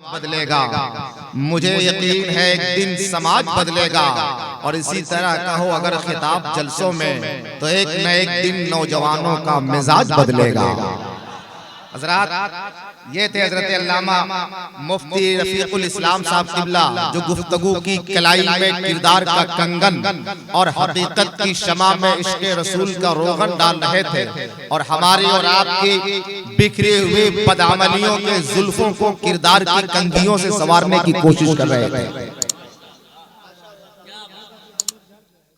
बदलेगा, मुझे यकीन है एक दिन समाज बदलेगा। और इसी तरह कहो अगर खिताब जलसों में तो एक न एक दिन नौजवानों का मिजाज बदलेगा। हजरात, ये थे हजरत अल्लामा मुफ्ती रफीकुल इस्लाम साहब किबला, जो गुफ्तगू की कलाई में किरदार का कंगन और हकीकत की शमा में इश्क़ रसूल का रोगन डाल रहे थे, और हमारी और आपकी बिखरे हुए बदअमलियों के जुल्फों को किरदार की कंघियों से संवारने की कोशिश कर रहे थे।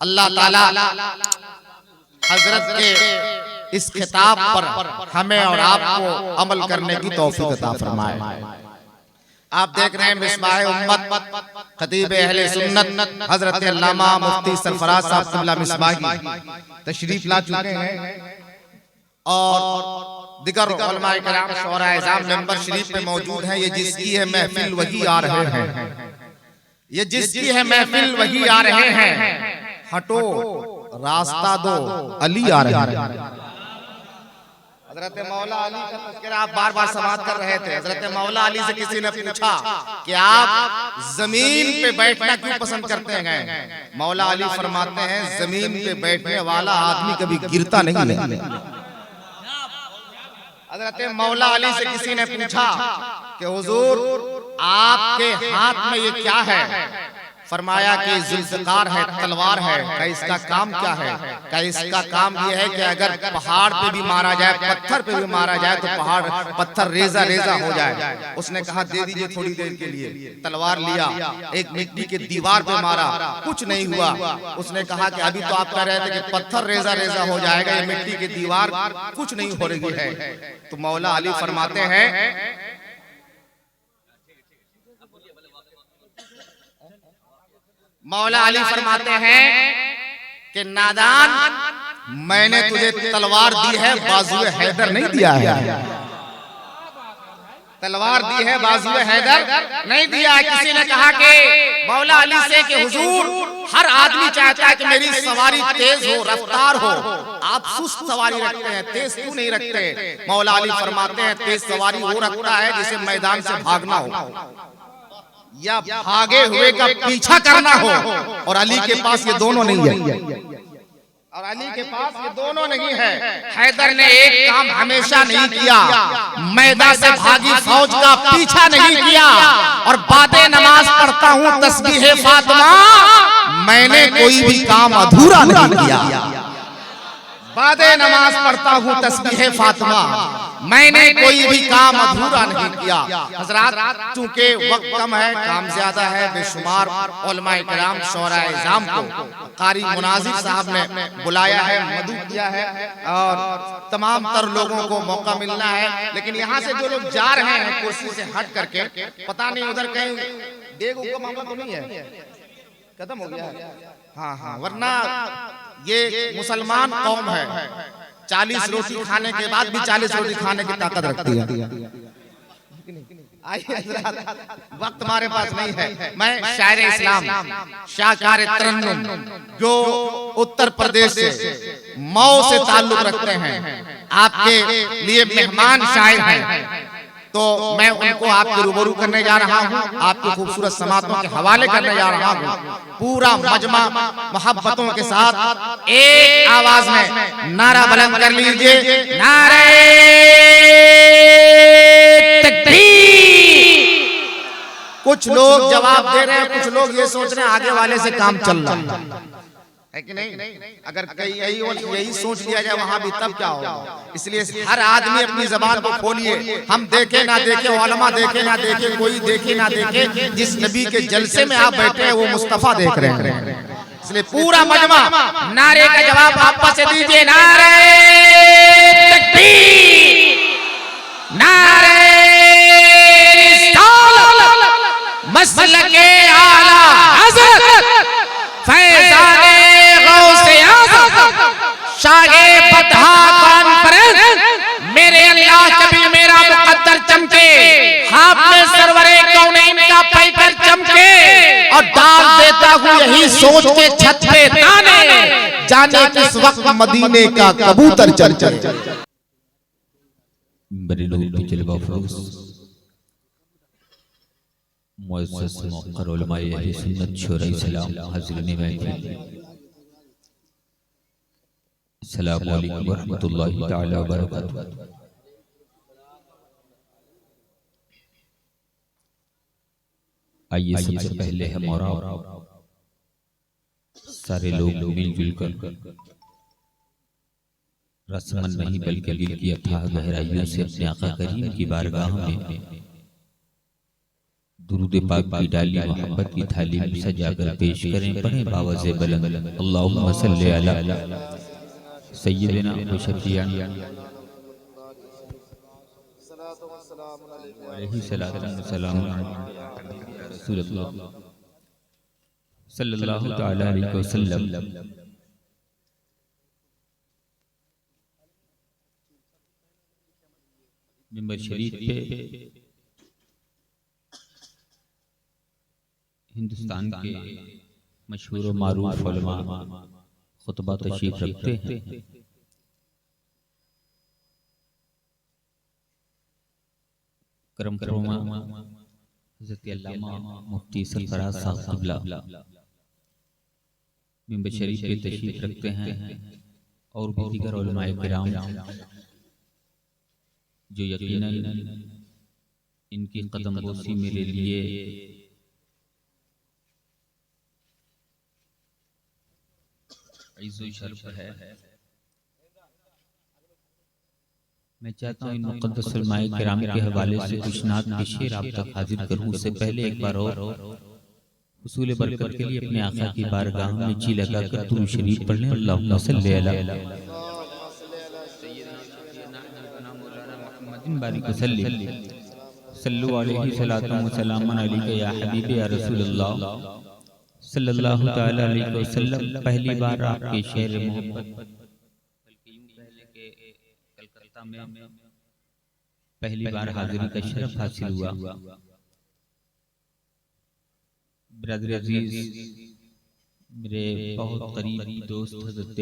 अल्लाह ताला हजरत के इस खिताब पर हमें और आपको अमल करने की तौफीक अता फरमाए। आप देख रहे हैं मिसबाह उम्मत खतीब अहले सुन्नत हजरत अल्लामा मुफ्ती सरफराज साहब किबला मिसबाही तशरीफ ला चुके हैं, और दिगर उलमाए किराम शोरा इज़ाम मेंबर शरीफ में मौजूद हैं। ये जिसकी है महफिल वही आ रहे हैं, ये जिसकी है महफिल वही आ रहे हैं, हटो रास्ता दो अली आ रहे हैं। हजरत मौला अली का तज़किरा आप बार बार समाअत कर रहे थे। हजरत मौला अली से किसी ने पूछा कि आप जमीन पे बैठना क्यों पसंद करते हैं? मौला अली फरमाते हैं जमीन पे बैठने वाला आदमी कभी गिरता नहीं है। हजरत मौला अली से किसी ने पूछा कि हुजूर आपके हाथ में ये क्या है? फरमाया कि जुल्फ़िकार है, तलवार है। क्या इसका काम क्या है? क्या इसका काम ये है कि अगर पहाड़ पे भी मारा जाए, पत्थर पे भी मारा जाए तो पहाड़ पत्थर रेजा रेजा हो जाए। उसने कहा दे दीजिए थोड़ी देर के लिए। तलवार लिया, एक मिट्टी के दीवार पे मारा, कुछ नहीं हुआ। उसने कहा कि अभी तो आप कह रहे थे कि पत्थर रेजा रेजा हो जाएगा, ये मिट्टी की दीवार कुछ नहीं हो रही है। तो मौला अली फरमाते हैं मौला अली फरमाते हैं कि नादान, मैंने तुझे तलवार दी है, बाजुए हैदर नहीं दिया है। तलवार दी है, बाजुए हैदर नहीं दिया है। किसी ने कहा कि मौला अली से कि हुजूर हर आदमी चाहता है कि मेरी सवारी तेज हो, रफ्तार हो, आप सुस्त सवारी रखते हैं, तेज क्यों नहीं रखते? मौला अली फरमाते हैं तेज सवारी वो रखता है जिसे मैदान से भागना हो या भागे हुए का पीछा करना हो, और अली के पास ये दोनों नहीं है। और अली के पास ये दोनों नहीं है। हैदर ने एक काम हमेशा नहीं किया, मैदान से भागी फौज का पीछा नहीं किया। और बादे नमाज पढ़ता हूँ तस्बीह फातिमा, मैंने कोई भी काम अधूरा नहीं किया। बादे नमाज पढ़ता हूँ तस्बीह फातिमा, मैंने कोई भी काम अधूरा नहीं किया। हजरात, चूंकि वक्त कम है, काम ज्यादा है, बेशुमार उलमाए किराम शोरा इज़ाम को कारी मुनाजिर साहब ने बुलाया है, मदू किया है, और तमाम तर लोगों को मौका मिलना है। लेकिन यहाँ से जो लोग जा रहे हैं कुर्सी से हट करके, पता नहीं उधर कहीं देग का मामला तो नहीं है, खत्म हो गया है। हाँ हाँ, वरना ये मुसलमान कौम है, 40 रोटी खाने के बाद भी 40 रोटी खाने की ताकत रखती है। वक्त हमारे पास नहीं है। मैं शायर इस्लाम शाहकार तरन्नुम, जो उत्तर प्रदेश से मऊ से ताल्लुक रखते हैं, आपके लिए मेहमान शायर हैं, तो मैं उनको आपके रूबरू करने जा रहा हूँ, आपके खूबसूरत समातों के हवाले करने जा रहा हूँ। पूरा मजमा मोहब्बतों के साथ एक आवाज में नारा बुलंद कर लीजिए, नारे तकबीर। कुछ लोग जवाब दे रहे हैं, कुछ लोग ये सोच रहे हैं आगे वाले से काम चल रहा है कि नहीं। अगर कहीं यही सोच लिया जाए वहां भी, तब क्या होगा? इसलिए हर आदमी अपनी जबान को खोलिए। हम देखे ना देखे, उलमा देखे ना देखे, कोई देखे ना देखे, जिस नबी के जलसे में आप बैठे हैं वो मुस्तफा देख रहे हैं। इसलिए पूरा मजमा नारे का जवाब आपस से दीजिए, नारे तकबीर, नारे मसलके आला हज़रत फैज़ाने गौसे आज़म शाहे बतहा कॉन्फ्रेंस, मेरे अल्लाह कभी मेरा मुकद्दर चमके, हाफ़िज़ सरवरे कौनैन का पैकर चमके, और डाल देता हूँ यही सोच के छत पे ताने, जाने किस वक्त मदीने का कबूतर चल चले। बड़े लोग के जलवा फरोज़ मुअज़्ज़ज़ मुक़र्रर उलमाए अहले सुन्नत शुराए सलाम हाज़िरीन महफ़िल, अस्सलामु अलैकुम व रहमतुल्लाहि तआला व बरकातुहू। आइए सबसे पहले हम और सारे लोग मिलजुल कर रस्मन नहीं बल्कि दिल की अथाह गहराइयों से अपने आका करीम की बारगाह में दुरूद पाक की डाली मोहब्बत की थाली सजाकर पेश करें। पढ़ें बावज़े बुलंद अल्लाहुम्मा सल्ली अला सय्यिदिना व शफ़ीअना अलैहि सलातु व सलाम रसूलुल्लाह सल्लल्लाहु तआला अलैहि वसल्लम। मिंबर शरीफ पे हिंदुस्तान के मशहूर व मारूफ उलमा खुतबा तशरीफ रखते हैं। करम फरमा हज़रत अल्लामा मुफ्ती सरफराज साहब क़िबला मिंबर शरीफ पे तशरीफ रखते हैं और भी दीगर उलमाए किराम जो यकीनन इनकी कदमबोसी मेरे लिए इज़्ज़ो शर्फ है। मैं चाहता हूँ इन मुक़द्दस उलमाए किराम के हवाले से कुछ नात के शेर आप तक हाजिर करूँ। उससे पहले एक बार और हुसूल बरकत के लिए अपने आका की बारगाह में जी लगाकर तुम शरीफ पढ़ लें। अल्लाहुम्मा सल्ली अला बारिक वसल्लिम सल्लु अलैहि सलातु व सलामुन अलैका या हबीबी या रसूलल्लाह सल्लल्लाहु तआला अलैहि वसल्लम। पहली बार आपके शहर मोहब्बत बल्कि यूं कह लें कि कलकत्ता में पहली बार हाजिरी का शरफ हासिल हुआ। ब्रदर अजीज मेरे बहुत करीबी दोस्त हज़रत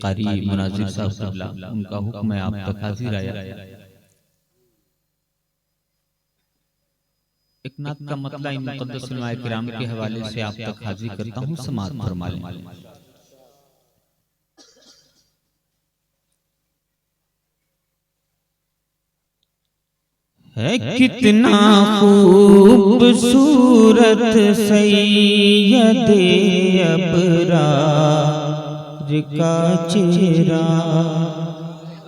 कारी मुनाज़िर साहब क़िबला, उनका हुक्म है आप तक हाजिर आया। एक नात का मतलब इन मुक़द्दस उलमाए किराम के हवाले से आप तक हाजिर करता हूँ, समाअत फरमा लें। है कितना खूबसूरत सैयदे अबरार का चेहरा।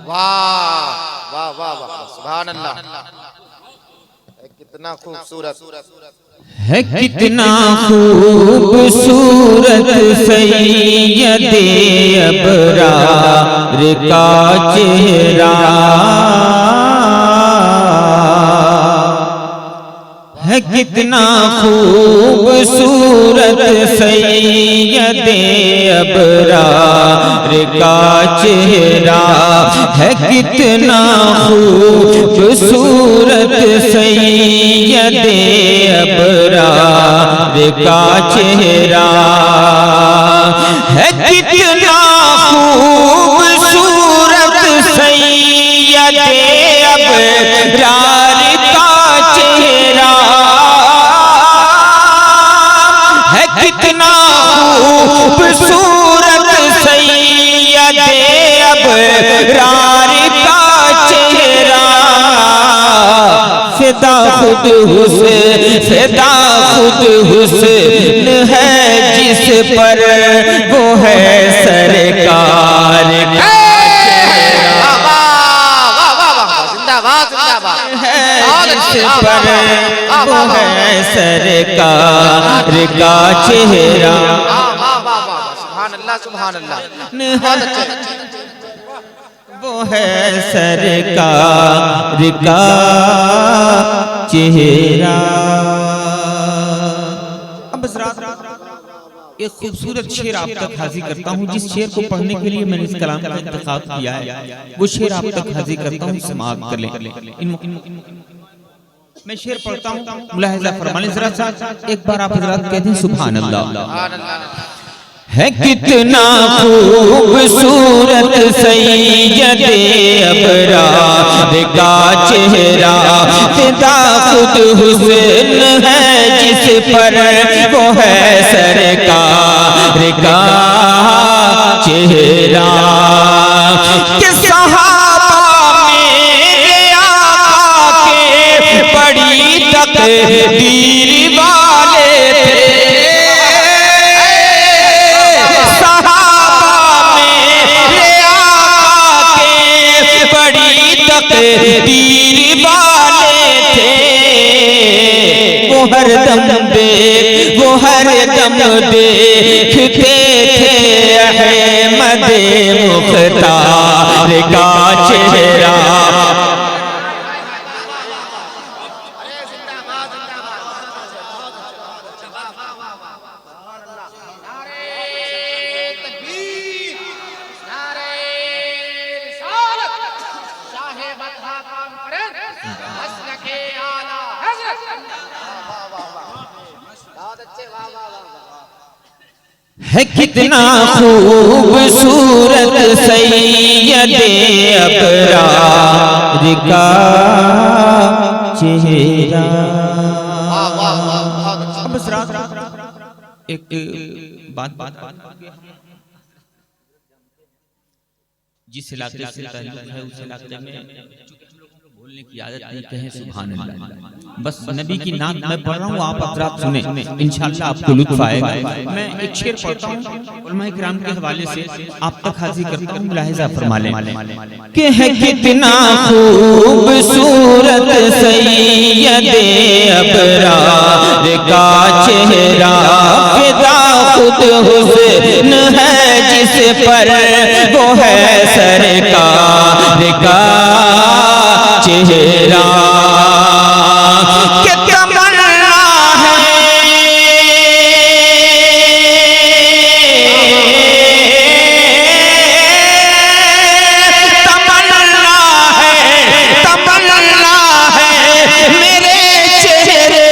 वाह वाह वाह वाह, सुभान अल्लाह। कितना खूबसूरत है, कितना खूबसूरत सैयदे अबरार का चेहरा। है कितना खूबसूरत सैयदे अबरार का चेहरा। है कितना खूबसूरत सैयदे अबरार का चेहरा। है कितना खूबसूरत सैयदे अबरार का चेहरा। है कितना खूबसूरत सैयदे अबरार का चेहरा। फिदा खुद हुस्न है जिस पर वो है सरकार का जिस पर वो है सरकार का चेहरा। सुभान अल्लाह सुभान अल्लाह। वो है सरकार का चेहरा। अब एक खूबसूरत शेर आप तक हाजिर करता हूँ, जिस शेर को पढ़ने के लिए मैंने इस कलाम का इंतखाब किया है, वो शेर आप तक हाजिर करता हूँ, समाअत कर लें। मैं शेर पढ़ता हूँ, मुलाहिजा फरमाने जरा सा। एक बार आप हजरात कहते हैं सुभान अल्लाह। है कितना खूबसूरत सैयदे अबरार का चेहरा, फिदा खुद हुस्न है जिस पर वो है सरकार का चेहरा। कि सहाबा मेरे आका के बड़ी तकदीर वाले थे, तकदीर वाले थे। वो हर दम देखते थे अहमद मुख्तार का चेहरा। है कितना खूबसूरत सैयदे अबरार का चेहरा। एक बात जिस इलाके से ताल्लुक है उस इलाके में बोलने की आदत नहीं, कहें सुभान अल्लाह। बस नबी की नाम मैं पढ़ रहा हूँ, आप हज़रात सुने, इंशाअल्लाह आपको लुत्फ आएगा। मैं एक शेर पढ़ता हूँ उलमा इकराम के हवाले से, आप तक हाजिर करता हूँ, मुलाहिज़ा फरमा लें कि है कितना खूबसूरत सैयदे अबरार का चेहरा, फिदा खुद हुस्न है जिस पर वो है सरकार का चेहरा। कि तमन्ना है मेरे चेहरे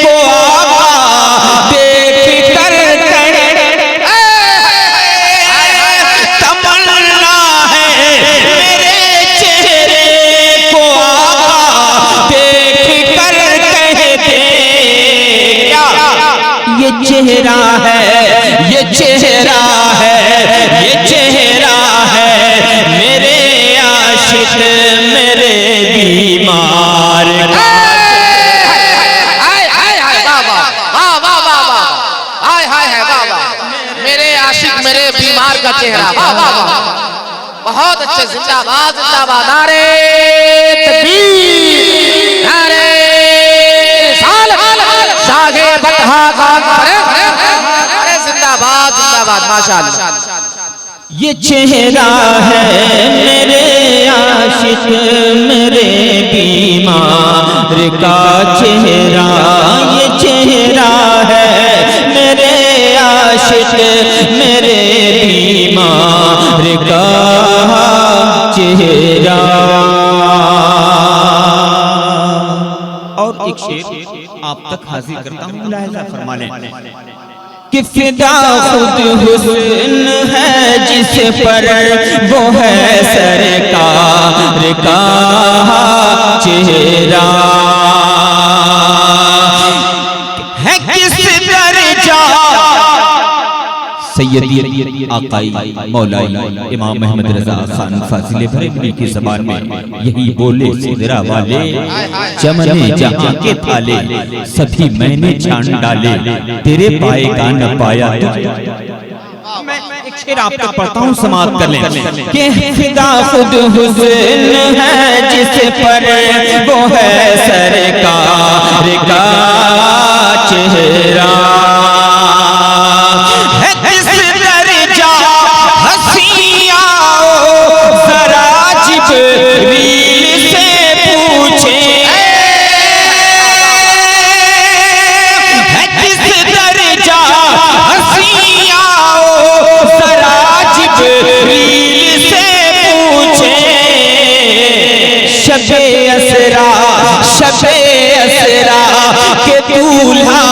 को आका देख कर तमन्ना है मेरे चेहरे को आका देख कर कहते ये चेहरा है, ये चेहरा है, ये चेहरा है मेरे आशिक मेरे बीमार। मेरे आशिक मेरे बीमार का चेहरा। बहुत अच्छे, जिंदाबाद जिंदाबाद। नारे तकबीर, नारे रिसालत, शाहे बतहा का अरे जिंदाबाद जिंदाबाद, माशाअल्लाह। ये चेहरा है मेरे आशिक मेरे बीमार का चेहरा, ये चेहरा है मेरे आशिक मेरे बीमार का चेहरा। और एक शेर आप तक हाजिर करता हूँ, मुलाहिज़ा फरमा लें कि फिदा खुद हुस्न है जिस पर वो है सरकार का चेहरा। है किस दर्जा सैयदी आकाई मौलाई इमाम अहमद रजा खान फाजिल बरेलवी की ज़बान में यही बोले सिदरा वाले, चमने जहां के थाले सभी मैंने छान डाले, तेरे पाएगा न पाया तो। मैं एक शेर आप तक पढ़ता हूँ, समाप्त कर लें कि फिदा खुद हुस्न है जिस पर वो है सरकार का चेहरा। है किस दर्जा हंसिया जरा जिब्रील से पूछे, है किस दर्जा हंसिया जरा जिब्रील से पूछे। शबे असरा के दूल्हा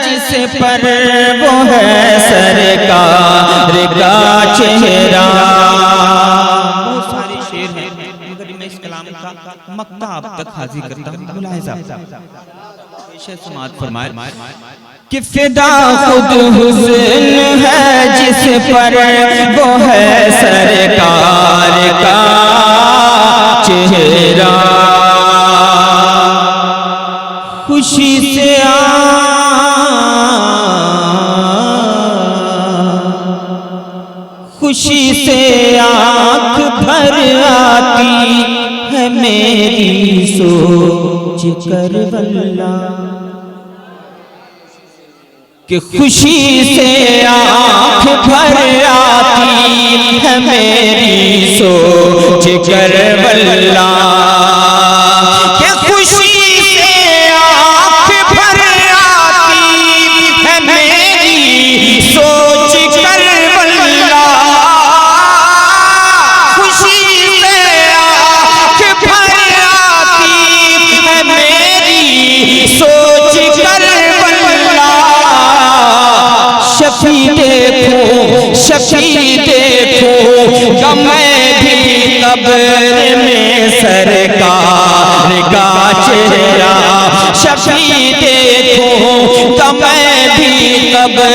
जिस पर वो है सरकार का चेहरा। बहुत सारे शेर हैं मगर मैं इस कलाम का मक्ता आप तक हाजिर करता हूँ। मुलाहिजा समाअत फरमाए कि फिदा खुद हुस्न है जिस पर वो है सरकार का चेहरा। खुशी से खुशी से आँख भर आती है मेरी सोच कर वल्ला कि खुशी से आँख भर आती है मेरी सोच कर वल्ला कि खुशी से आँख भर आती है मेरी सोच कर वल्ला। खुशी से आँख भर आती है मेरी सोच कर वल्ला। शफी देखूं मैं भी कब्र में सरकार का चेहरा। शफी देखूं मैं भी कब्र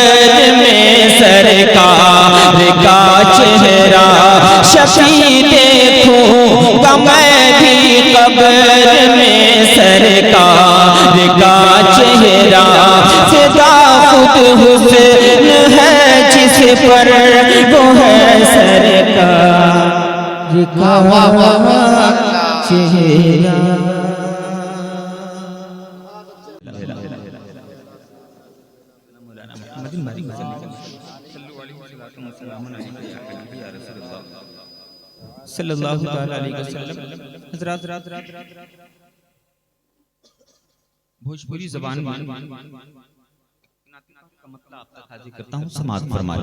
में सरकार का चेहरा। शफी देखूं मैं भी कब्र में सरकार का चेहरा। फिदा खुद हुस्न है जिस पर वो है सरकार का चेहरा। सल्लल्लाहु अलैहि वसल्लम। हज़रात भोजपुरी ज़बान में का मतलब आप तक हाजिर करता हूँ। समाअत फरमाए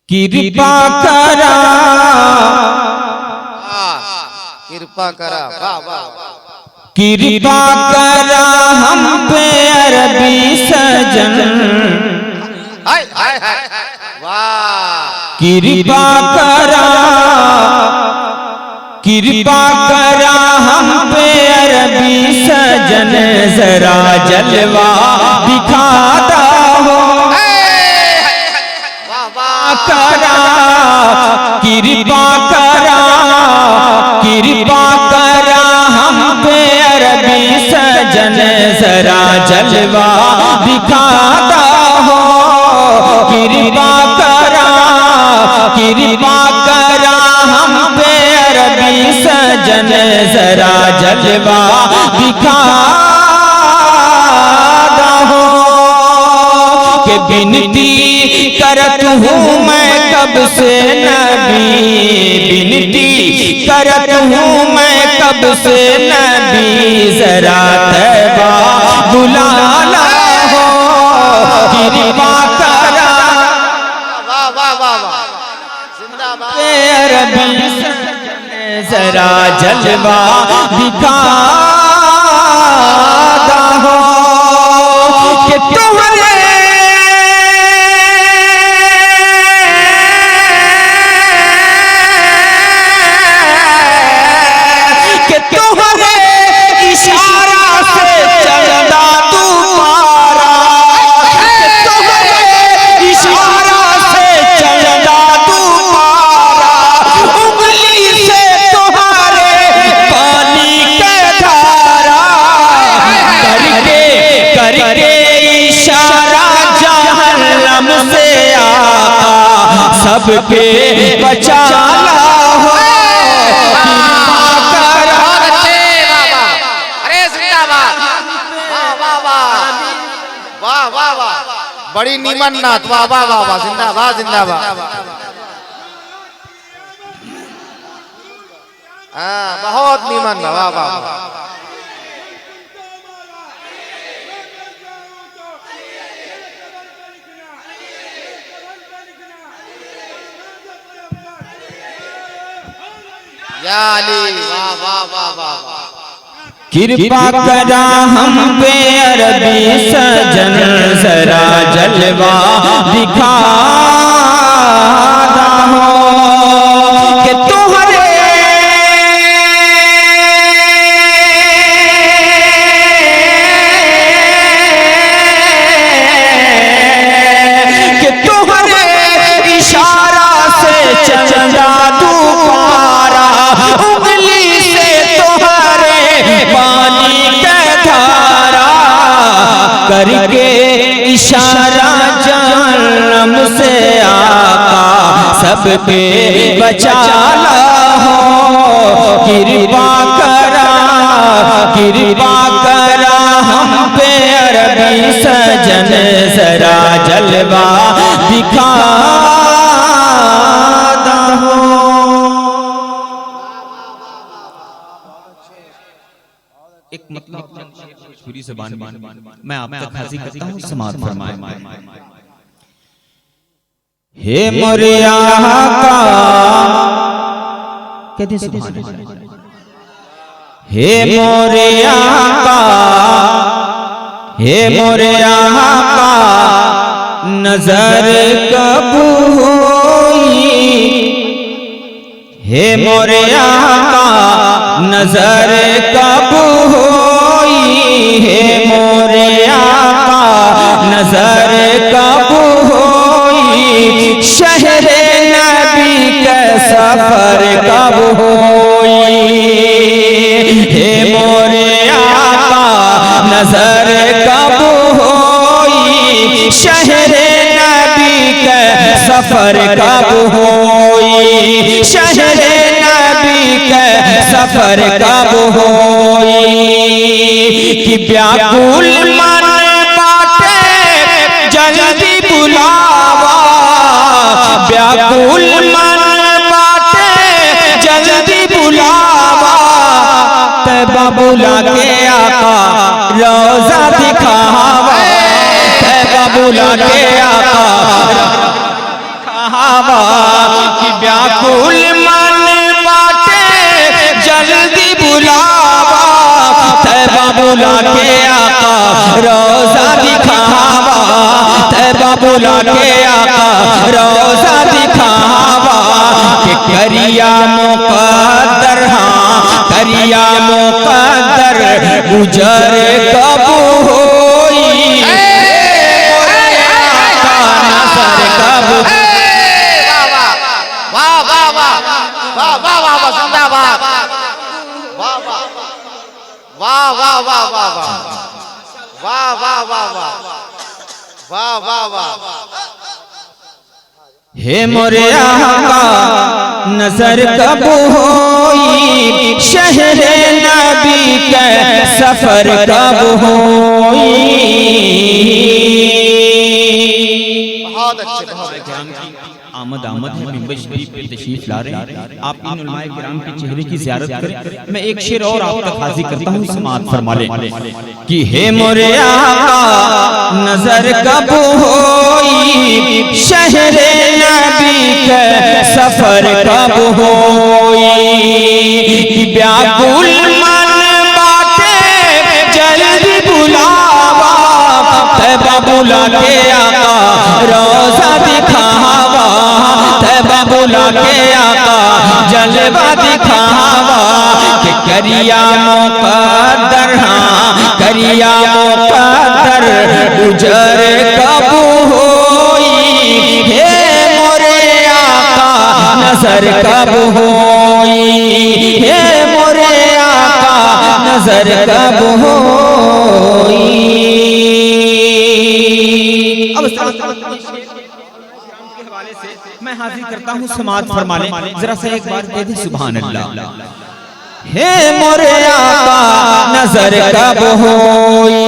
कृपा करा कृपा करा कृपा करा हम पे अरबी सजन। कृपा करा हम पे अरबी सजन। जरा जलवा दिखाता हो करा। कृपा करा हम पे अरबी सजन। जरा जलवा दिखाता हो। कृपा करा हम पे अरबी सजन। जरा जलवा दिखाता हो कि बिनती करत हूँ मैं कब से नबी। बिनती करत हूँ मैं कब से नबी। जरा तैबा बुलाना हो। कृपा करा अरबी जरा जलवा दिखाता हो कि तुम्हारे इशारा से चलदा तुम्हारा। इशारा से चलदा तुम्हारा। उंगली से तुम्हारे पानी के धारा। करके इशारा जहन्नम से आका सबके बचाना हो। बड़ी नीमन नाथ। वाह वाह वाह वाह। जिंदाबाद जिंदाबाद। हाँ बहुत नीमन। वाह वाह वाह। या अली वाह वाह वाह वाह वाह। कृपा करा हम पे अरबी सजन जरा जलवा दिखा हो कि तुहरे इशारा से चंदा दुबारा उंगली से तुहरे पानी का धारा करके इशारा जन्म से आका सब पे बचाला हो। कृपा करा हम पे अरबी सजन जरा जलवा दिखा हो। एक मतलब छुरी से बान मैं आप तक हाजिर करता हूँ, समाज फरमाए। हे मोरे आका कहते सुभान अल्लाह। हे मोरे आका, हे मोरे आका नजर कब हुई, हे मोरे आका नजर कब हुई, हे मोरे आका नजर कब हुई, शहरे नबी का सफर कब हुई, हे मोरे आका नजर कब हुई, शहरे नबी का सफर कब हुई, शहरे नबी का सफर कब हुई, कि व्याकुल मन बाटे जल्दी बुलावा, व्याकुल मन बाटे जल्दी बुलावा, तैबा बुला के आका रोजा दिखावा, तैबा बुला के आका दिखावा, कि व्याकुल मन बाटे जल्दी बुलावा, तैबा बुला के आका रोजा दिखावा, तैबा बुला के आका रोजा दिखावा, कि करिया मुकद्दर, हाँ करिया मुकद्दर गुजर कब होई, नजर कब, वाह वाह वाह वाह वाह वाह वाह जिंदाबाद, वाह वाह वाह वाह वाह वाह वाह वाह वाह वाह वाह। हे मोरे आका नजर कब होई, शहरे नबी का सफर कब होई। बहुत अच्छे बहुत अच्छे। आमद है, मिंबर शरीफ पे तशरीफ ला रहे हैं, आप इन उलमाए किराम के चेहरे की ज़ियारत करें। मैं एक शेर और आप तक हाजिर करता हूँ, समाअत फरमा ले कि हे मोरे आका नजर कब होई, शहरे नबी का सफर कब होई, कि व्याकुल मन बाटे जल्दी बुलावा, तैबा बुला के आका रोजा दिखावा, तैबा बुला के आका जलवा दिखावा, कि करिया मुकद्दर, हाँ करिया मुकद्दर गुजर कब होई, हे मोरे आका नजर कब होई, हे मोरे आका नजर कब होई। मैं हाजिर करता हूँ, समाअत फरमा ले, जरा सा एक बार कह दे सुभान अल्लाह। हे मोरे आका नजर कब होई,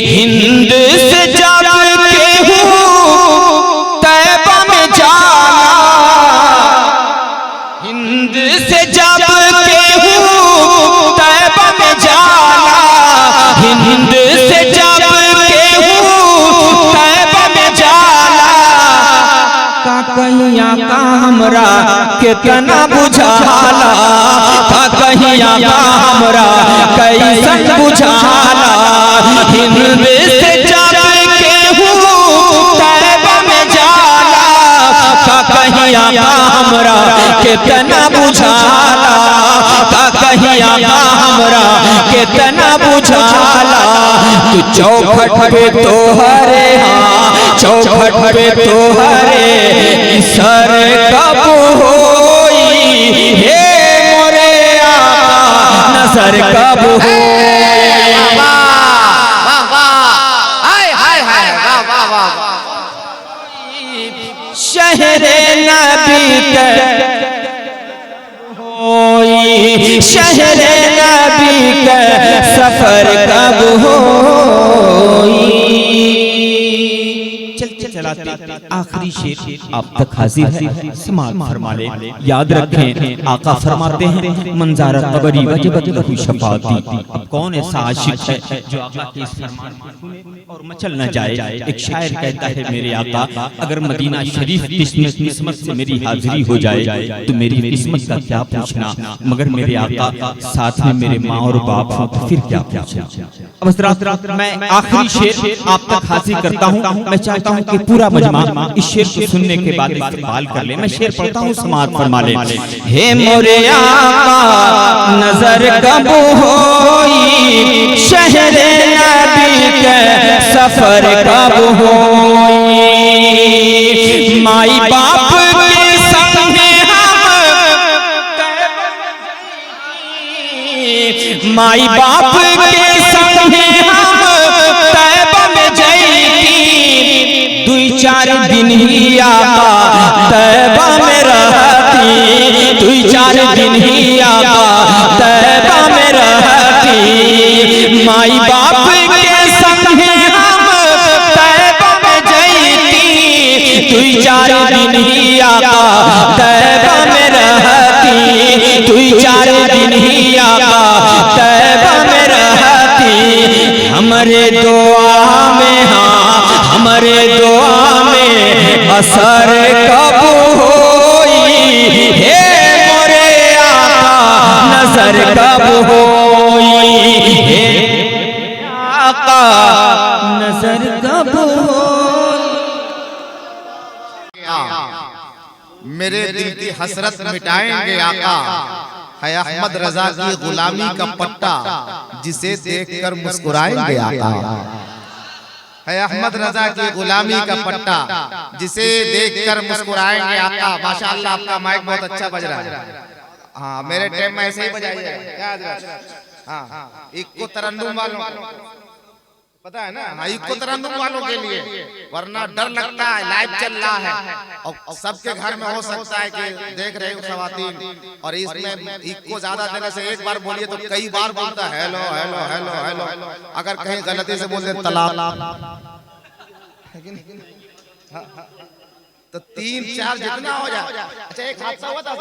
हिंद से जब केहू तैबा में जाला, हिंद से जब केहू तैबा में जाला, हिंद से जब केहू तैबा में जाला, का कहीं आका हमरा कितना बुझाला, था कहीं आका हमरा कैसन बुझाला। हिंद से जाके तैबा में जाला, था कहीं आका हमरा कितना बुझाला, था कहीं आका हमरा कितना बुझाला। तू चौखट पे तोहरे, हाँ चौखट पे तोहरे सर कब होई, हे मोरे आका नजर कब होई। शहरे नबी के होई, शहरे नबी के सफर कब होई। चलते चलाते आखिरी शेर आप तक हाजिर है, समाअत फरमा ले। याद रखें आका फरमाते हैं मंज़ारा क़बरी वजबत लहू शफ़ाअती। अब कौन ऐसा आशिक है जो आका के इस फरमान को सुने और मचल न जाए। एक शायर कहता है मेरे आका अगर मदीना शरीफ किस्मत से मेरी हाजिरी हो जाए तो मेरी किस्मत का क्या पूछना, मगर मेरे आका साथ में मेरे माँ और बाप हो तो फिर क्या पूछना। अब हज़रात मैं आखिरी शेर आप तक हाजिर करता हूँ। मैं चाहता हूँ कि पूरा मजमा इस शेर को सुनने के बाद इस्तेमाल कर ले। मैं शेर पढ़ता हूँ, समाअत फरमा ले। हे मोरे आका नजर कब होई, शहरे नबी के सफर कब होई। माई बाप के संगे हम, माई बाप के संगे हम तैबा में जईती, दुई चार दिन ही आका तैबा में रहती, दुई चार दिन ही आका तैबा में रहती। माई बाप के संगे हम तैबा में जईती, दुई चार दिन ही आका तैबा में रहती, दुई चार दिन ही आका तैबा में रहती। हमारे दुआ में, हाँ हमारे दुआ में असर कब होई, हे मोरे आका नजर कब होई, हे आका नजर कब होई। मेरे दिल की हसरत मिटाएंगे आका, है अहमद रजा की गुलामी का पट्टा, जिसे देखकर मुस्कुराएंगे आका। है अहमद रजा की गुलामी का पट्टा, जिसे देखकर मुस्कुराएंगे आका। माशाअल्लाह आपका माइक बहुत अच्छा बज रहा है। हाँ मेरे टाइम में ऐसे ही बजाइए। हाँ इक्को तरन्नुम वालों पता है ना, हाँ इक्को तरन्नुम वालों के लिए, वरना डर लगता है लाइव चल रहा है और सबके घर में हो सकता है कि देख रहे हो ख़वातीन, और इसमें इक्को ज्यादा देने से एक बार बोलिए तो कई बार बोलता है हेलो हेलो हेलो हेलो। अगर कहीं गलती से बोल दे तलाक तो 3-4 जितना हो जाए। अच्छा एक हादसा हुआ था,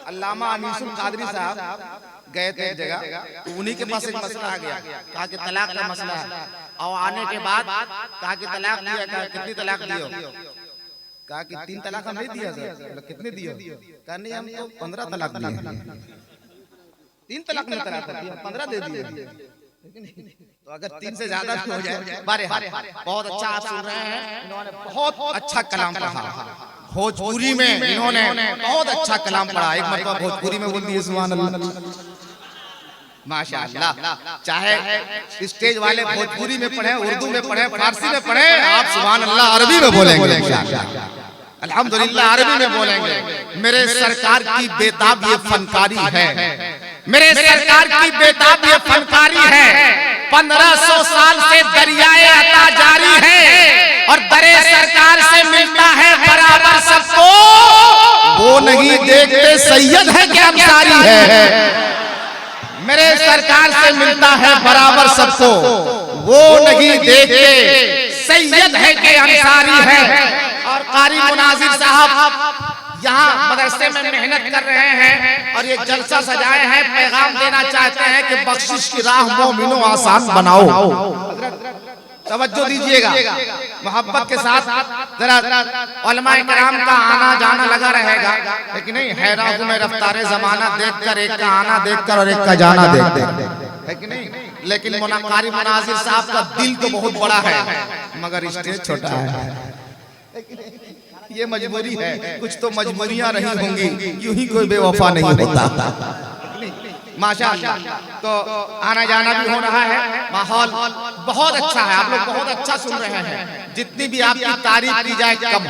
अल्लामा अनीसुल कादरी साहब गए थे एक जगह, तो उन्हीं के पास एक मसला आ गया, कहा कि तलाक का मसला है। और आने के बाद कहा कि तलाक दिया, कहा कितनी तलाक दियो, कहा कि 3 तलाक हम नहीं दिया सर। कितने दियो, कहा नहीं हम तो 15 तलाक दिए। 3 तलाक में तलाक होती है, 15 दे दिए। तो अगर 3 से ज्यादा हो जाए, बारे बहुत अच्छा आप सुन रहे हैं। इन्होंने बहुत अच्छा कलाम पढ़ा, भोजपुरी में इन्होंने बहुत अच्छा कलाम पढ़ा। एक मतलब भोजपुरी में बोल दिए सुभान अल्लाह, माशाअल्लाह। चाहे स्टेज वाले भोजपुरी में पढ़े, उर्दू में पढ़े, फारसी में पढ़े, आप सुभान अल्लाह अरबी में बोलेंगे अल्हम्दुलिल्लाह, अरबी में बोलेंगे। मेरे सरकार की बेताब ये फनकारी है, मेरे सरकार की बेताब ये फनकारी है। 1500 साल से दरियाए अता जारी है, और दरे सरकार से मिलता है बराबर सबको। वो नहीं देखते सैयद है कि अंसारी है। मेरे सरकार से मिलता है बराबर सबको, वो नहीं देखते सैयद है कि अंसारी है। और कारी मुनाजिर साहब यहाँ मदरसे में मेहनत कर रहे हैं और ये जलसा सजाए हैं, पैगाम देना चाहते हैं कि बख्शिश की राह मोमिनो आसान बनाओ। तवज्जो दीजिएगा, मोहब्बत के साथ जरा उलमाए किराम का आना जाना लगा रहेगा, लेकिन नहीं हैरान हूं मैं रफ्तारे जमाना देखकर, एक का आना देखकर और एक का जाना देखकर, है कि नहीं। लेकिन कारी मुनाजिर साहब का दिल तो बहुत बड़ा है मगर स्टेज छोटा है। ये मजबूरी है, कुछ तो मजबूरियां रही होंगी, यूं ही कोई बेवफा नहीं होता। माशाअल्लाह, तो आना जाना भी हो रहा है, माहौल बहुत अच्छा है, आप लोग बहुत अच्छा सुन रहे हैं। जितनी भी आपकी तारीफ की जाए कम,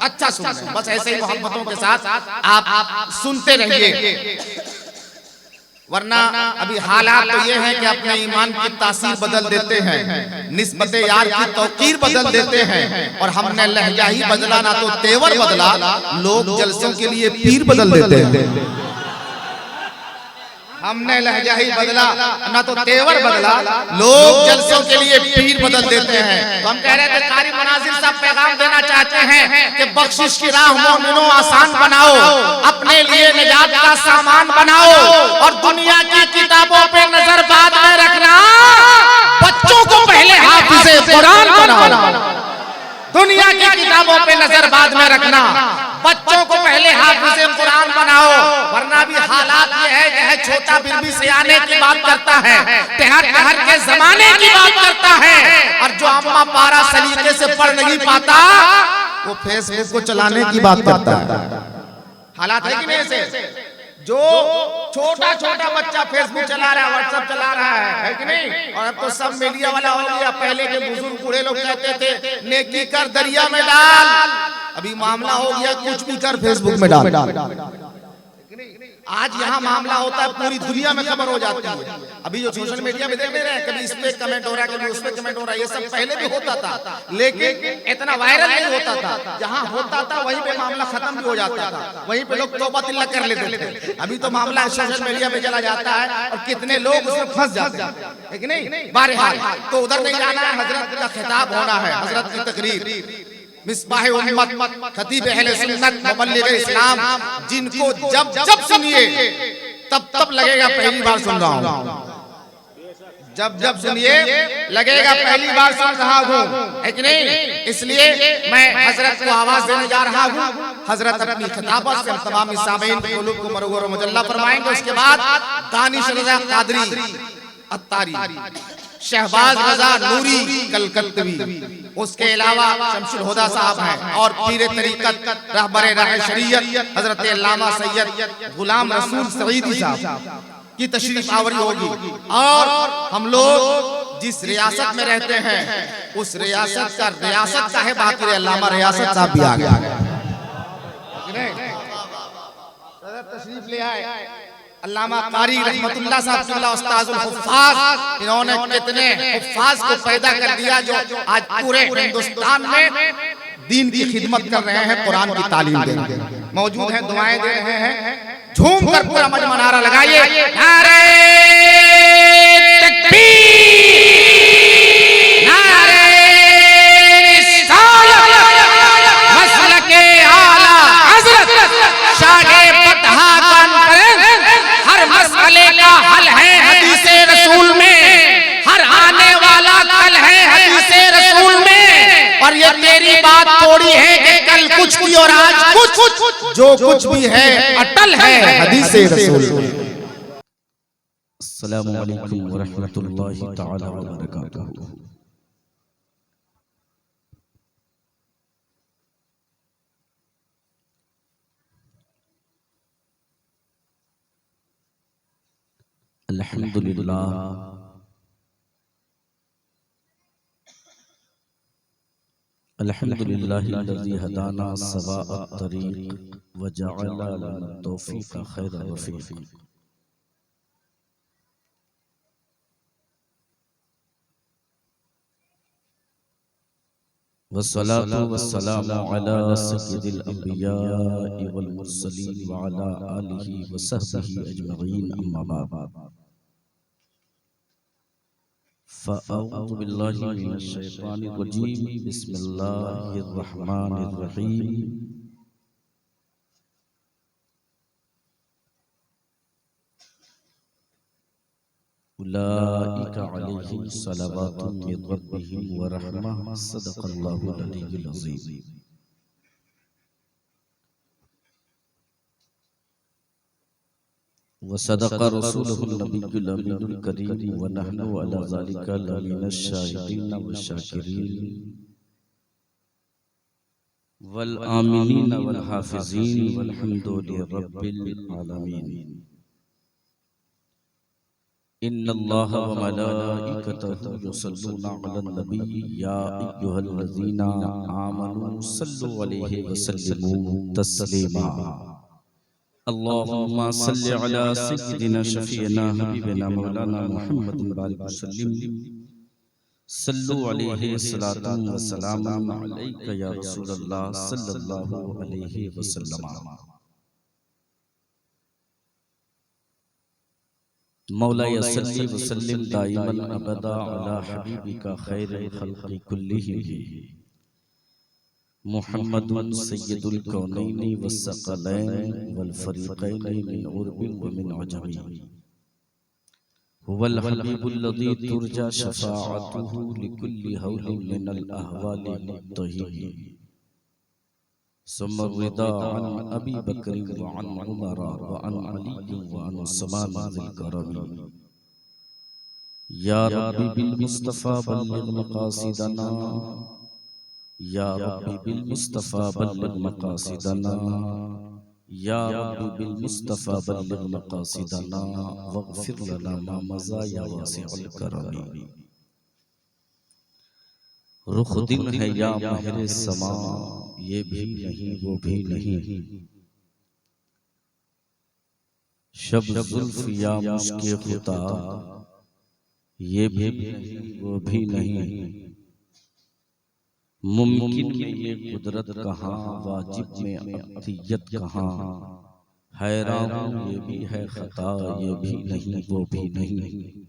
अच्छा सुन रहे हैं, बस ऐसे ही मोहब्बतों के साथ आप सुनते रहिए। वरना अभी हालात तो ये हैं कि अपने ईमान की तासीर बदल देते हैं, निस्बते यार की तौकीर बदल देते हैं, और हमने लहजा ही बदला ना तो तेवर बदला, लोग जलसों के लिए पीर बदल देते हैं। हमने लहजा ही बदला ना तो तेवर बदला, लोग जलसों के लिए पीर बदल देते हैं। तो हम कह रहे थे कारी मुनाजिर साहब पैगाम देना चाहते हैं कि बख्शिश की राह मोमिनों आसान बनाओ, अपने लिए निजात का सामान बनाओ, और दुनिया की किताबों पे नजर बाद में रखना, बच्चों को पहले हाफिज़े कुरान बनाओ। दुनिया की किताबों पे नजर बाद में रखना, बच्चों को पहले हाफिज़े कुरान बनाओ। वरना भी हालात ये है कि छोटा फिर भी सियाने की बात करता है, टहर के जमाने की बात करता है, और जो अम्मा पारा सलीके से पढ़ नहीं पाता वो फेसबुक को चलाने की बात करता है। हालात है कि नहीं ऐसे? जो छोटा छोटा बच्चा फेसबुक चला रहा है, व्हाट्सएप चला रहा है कि नहीं? और अब तो सब मीडिया वाला हो गया। पहले के बुजुर्ग बूढ़े लोग कहते थे नेकी कर दरिया में डाल, अभी मामला हो गया कुछ भी कर फेसबुक में डाल। आज यहाँ मामला होता है, पूरी दुनिया में खबर हो जाती है। अभी जो सोशल मीडिया में देख रहे हैं, कभी इस पे कमेंट हो रहा है, कभी उस पे कमेंट हो रहा है, ये सब पहले भी होता था, लेकिन इतना वायरल नहीं होता था। जहाँ होता था वहीं पे मामला खत्म भी हो जाता था, वहीं पे लोग तौबा तिल्ला कर लेते थे। अभी तो मामला सोशल मीडिया पे चला जाता है और कितने लोग उसमें फंस जाते हैं, है कि नहीं? बहरहाल तो उधर नहीं जाना है, हजरत का खिताब होना है, हजरत की तकरीर, मिसबाह उम्मत, खतीब अहले सुन्नत, मुबल्लिग इस्लाम, जिनको जब जब सुनिए तब तब लगेगा पहली बार सुन रहा हूँ, जब जब सुनिए लगेगा पहली बार सुन रहा हूँ, है कि नहीं? इसलिए मैं हजरत को आवाज देने जा रहा हूँ। हजरत अपनी खिताबत से तमाम सामीन के क़ुलूब को मरगूर मुजल्ला फरमाएंगे। उसके बाद दानिश रज़ा क़ादरी अत्तारी, शहबाज रजा नूरी कलकत्तवी, उसके अलावा शमशुल हुदा साहब हैं, और पीर तरीकत रहबरे राह शरीयत हजरत अल्लामा सैयद गुलाम रसूल सईदी साहब की तशरीफ आवरी होगी। और हम लोग जिस रियासत में रहते हैं उस रियासत का है बाकी अल्लामा रियासत साहब भी आ गए, तशरीफ ले आए। अल्लामा कारी रहमतुल्लाह साहब उस्ताजुल हुफ्फाज, इन्होंने कितने हुफ्फाज को पैदा कर दिया जो आज पूरे हिंदुस्तान में दीन की खिदमत कर रहे हैं, कुरान की तालीम दे रहे हैं, मौजूद हैं, दुआएं दे रहे हैं। झूम कर पूरा मजमा नारा लगाइए, नारे तकबीर, नारे रिसालत, मसलके आला हज़रत शाहे फतहा हर मसले का हल है हदीसे रसूल में, हर आने वाला कल है हदीसे रसूल में, और ये तेरी बात थोड़ी है कि कल कुछ भी और आज कुछ, जो कुछ भी है अटल है हदीसे रसूल। अस्सलामु अलैकुम व रहमतुल्लाहि तआला व बरकातुहू। अल्हम्दुलिल्लाह अल्हम्दुलिल्लाहिल्लज़ी हदाना सवाअत तरीक़ व जअला लना तौफ़ीक़ खैर रफ़ीक़। वस्सलातु वस्सलामु अला सय्यिदिल अंबियाइ वल मुरसलीन व अला आलिहि व सहबिहि अजमईन, अम्मा बाद। फ़अऊज़ु बिल्लाहि मिनश शैतानिर रजीम, बिस्मिल्लाहिर रहमानिर रहीम। उलाइका अलैहिम सलावातुम मिन रब्बिहिम व रहमह सदक़ल्लाहुल अलीयुल अज़ीम। व सदक़ रसूलुहुन नबियुल अमीनुल करीम व नहनु अला ज़ालिका लमिनश शाहिदीन व शाकिरीन वल आमिनीन वल हाफ़िज़ीन वल्हम्दुलिल्लाहि रब्बिल आलमीन। इन्नल्लाह व मलाइकतहु युसल्लूना अलन नबी या अय्युहल्लज़ीना आमनू सल्लु अलैहि व सल्लिमू तस्लीमा। अल्लाहुम्मा सल्लि अला सय्यिदिना शफ़ीना हबीबिना मौलाना मुहम्मदिन बारिक वसल्लिम सल्लु अलैहि सलातन व सलामन अलैका या रसूलल्लाह सल्लल्लाहु अलैहि वसल्लम। मौला सल्ली व सल्लिम दाइमन अबदा अला हबीबिका खैरुल खल्क़ि कुल्लिहिम मुहम्मदुन सय्यदुल कौनैनि वस्सक़लैनि वल फ़रीक़ैनि मिन उर्बिन व मिन अजमी। हुवल हबीबुल्लज़ी तुरजा शफ़ाअतुहु लिकुल्लि हौलिन मिनल अहवालि मुत्तही। सुम्मा रिदा अन अबी बकर व अन उमर व अन अली व अन उस्मान ज़िल करमी। या रब्बी बिल मुस्तफ़ा बल्लिग़ मक़ासिदना या रब्बी बिल मुस्तफ़ा बल्लिग़ मक़ासिदना या रब्बी बिल मुस्तफ़ा बल्लिग़ मक़ासिदना वग़फ़िर लना मा मज़ा या वासिअल करमी। रुख दिन है या महरे समा, ये भी नहीं वो भी नहीं। शब ज़ुल्फ़ या मुश्के खुदा, ये भी नहीं वो भी नहीं। मुमकिन में ये कुदरत कहाँ, वाजिब में अतियत कहाँ। हैरान हूँ ये भी है खता, ये भी नहीं वो भी नहीं।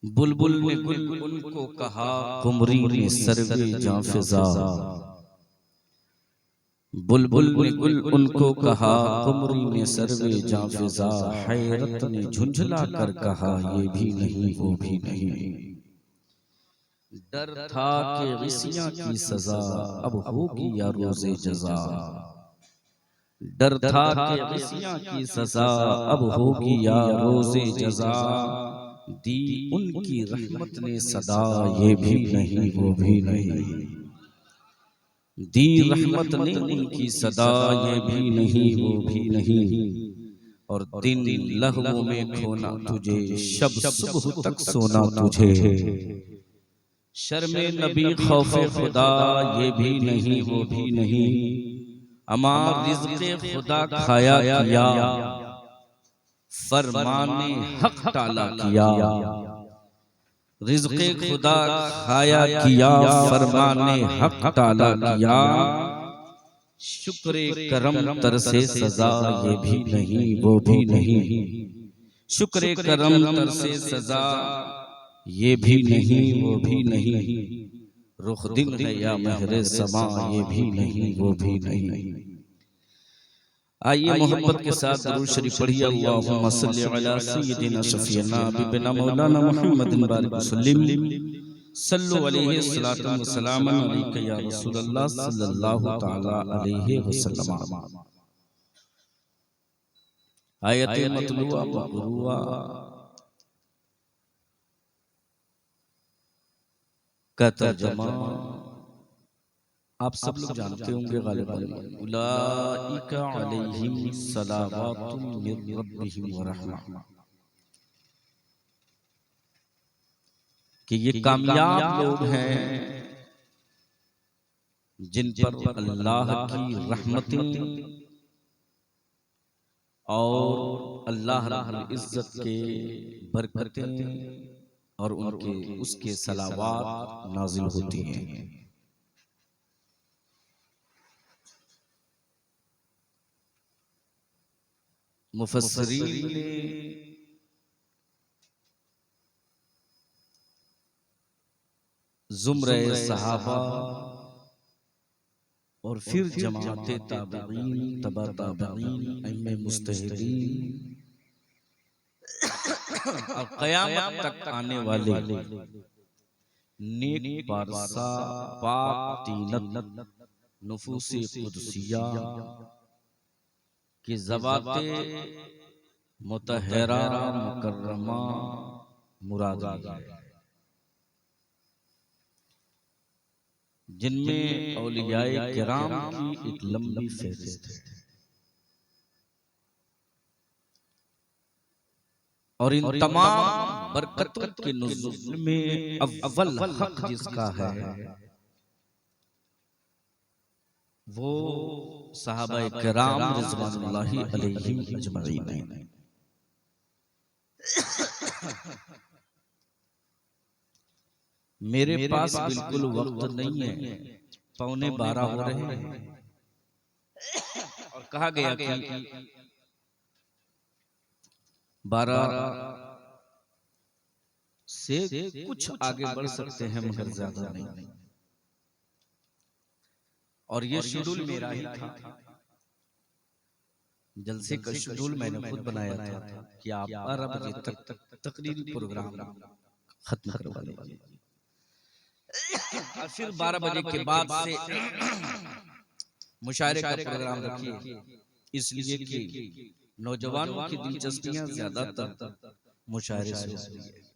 बुलबुल ने गुल उनको कहा, कुमरी ने सर्वे जां फिज़ा। बुलबुल ने गुल उनको कहा, कुमरी ने सर्वे जां फिज़ा। हैरत ने झुंझला कर कहा, ये भी नहीं वो भी नहीं। डर था कि ग़िसियां की सज़ा अब होगी या रोज़े जज़ा। डर था कि ग़िसियां की सज़ा अब होगी या रोज़े जज़ा। दी उनकी रहमत ने सदा, ये भी नहीं वो भी नहीं। दी रहमत ने उनकी सदा, ये भी नहीं वो भी नहीं। और दिन लहवों में खोना तुझे, शब सुबह तक सोना तुझे। शर्मे नबी खौफे खुदा, ये भी नहीं वो भी नहीं। अमार रिज़्क़े खुदा खाया किया, फरमाने हक टाला किया। रिज़्क़े खुदा खाया किया, फरमाने हक टाला किया। शुक्रे करम तर से सज़ा, ये भी नहीं वो भी नहीं। शुक्रे करम तर से सज़ा, ये भी नहीं वो भी नहीं। रुख दिन है या महरे समा, ये भी नहीं वो भी नहीं। आइए मोहब्बत के साथ दुरूद शरीफ पढ़िए। अल्लाहुम्मा सल्लि अला सय्यिदिना शफ़ीना बिना मौलाना मुहम्मदिन बारिक वसल्लिम सल्लु अलैहि सलातन व सलामन अलैका या रसूलल्लाह सल्लल्लाहु तआला अलैहि वसल्लम। आयत मतलूआ मक़रूआ का तर्जुमा आप सब लोग जानते होंगे गालिबन। उलाइका अलैहिम सलावातुम मिर रब्बिहिम व रहमह, कि ये कामयाब लोग हैं जिन पर अल्लाह की रहमतें और अल्लाह रब्बुल इज्जत के बरकतें और उनके उसके सलावात नाजिल होती हैं। मुफस्सिरीन ने ज़ुमरे सहाबा और फिर जमाते ताबईन, तबा ताबईन, अइम्मे मुज्तहिदीन और क़यामत तक आने वाले नेक पारसा पाक तीनत नुफूसे कुदसिया के ज़बाते मुतहरा मुकर्रमा मुरादा जिनमें औलियाए किराम की एक लंबी फहरिस्त है और इन तमाम बरकतों के नुज़ूल में अव्वल हक जिसका है वो सहाबा किराम रिज़वानुल्लाहि अलैहिम अजमईन हैं। मेरे पास बिल्कुल वक्त नहीं है, 11:15 हो रहे हैं और कहा गया कि 12 से कुछ आगे बढ़ सकते हैं मगर ज्यादा नहीं। और ये शेड्यूल मेरा ही था, जलसे का शेड्यूल मैंने खुद बनाया था कि आप 12 बजे तक तकरीरी प्रोग्राम खत्म करवा लीजिए और फिर 12 बजे के बाद से मुशायरे का प्रोग्राम रखिए, इसलिए कि नौजवानों की दिलचस्पियां ज्यादातर मुशायरे से होती है।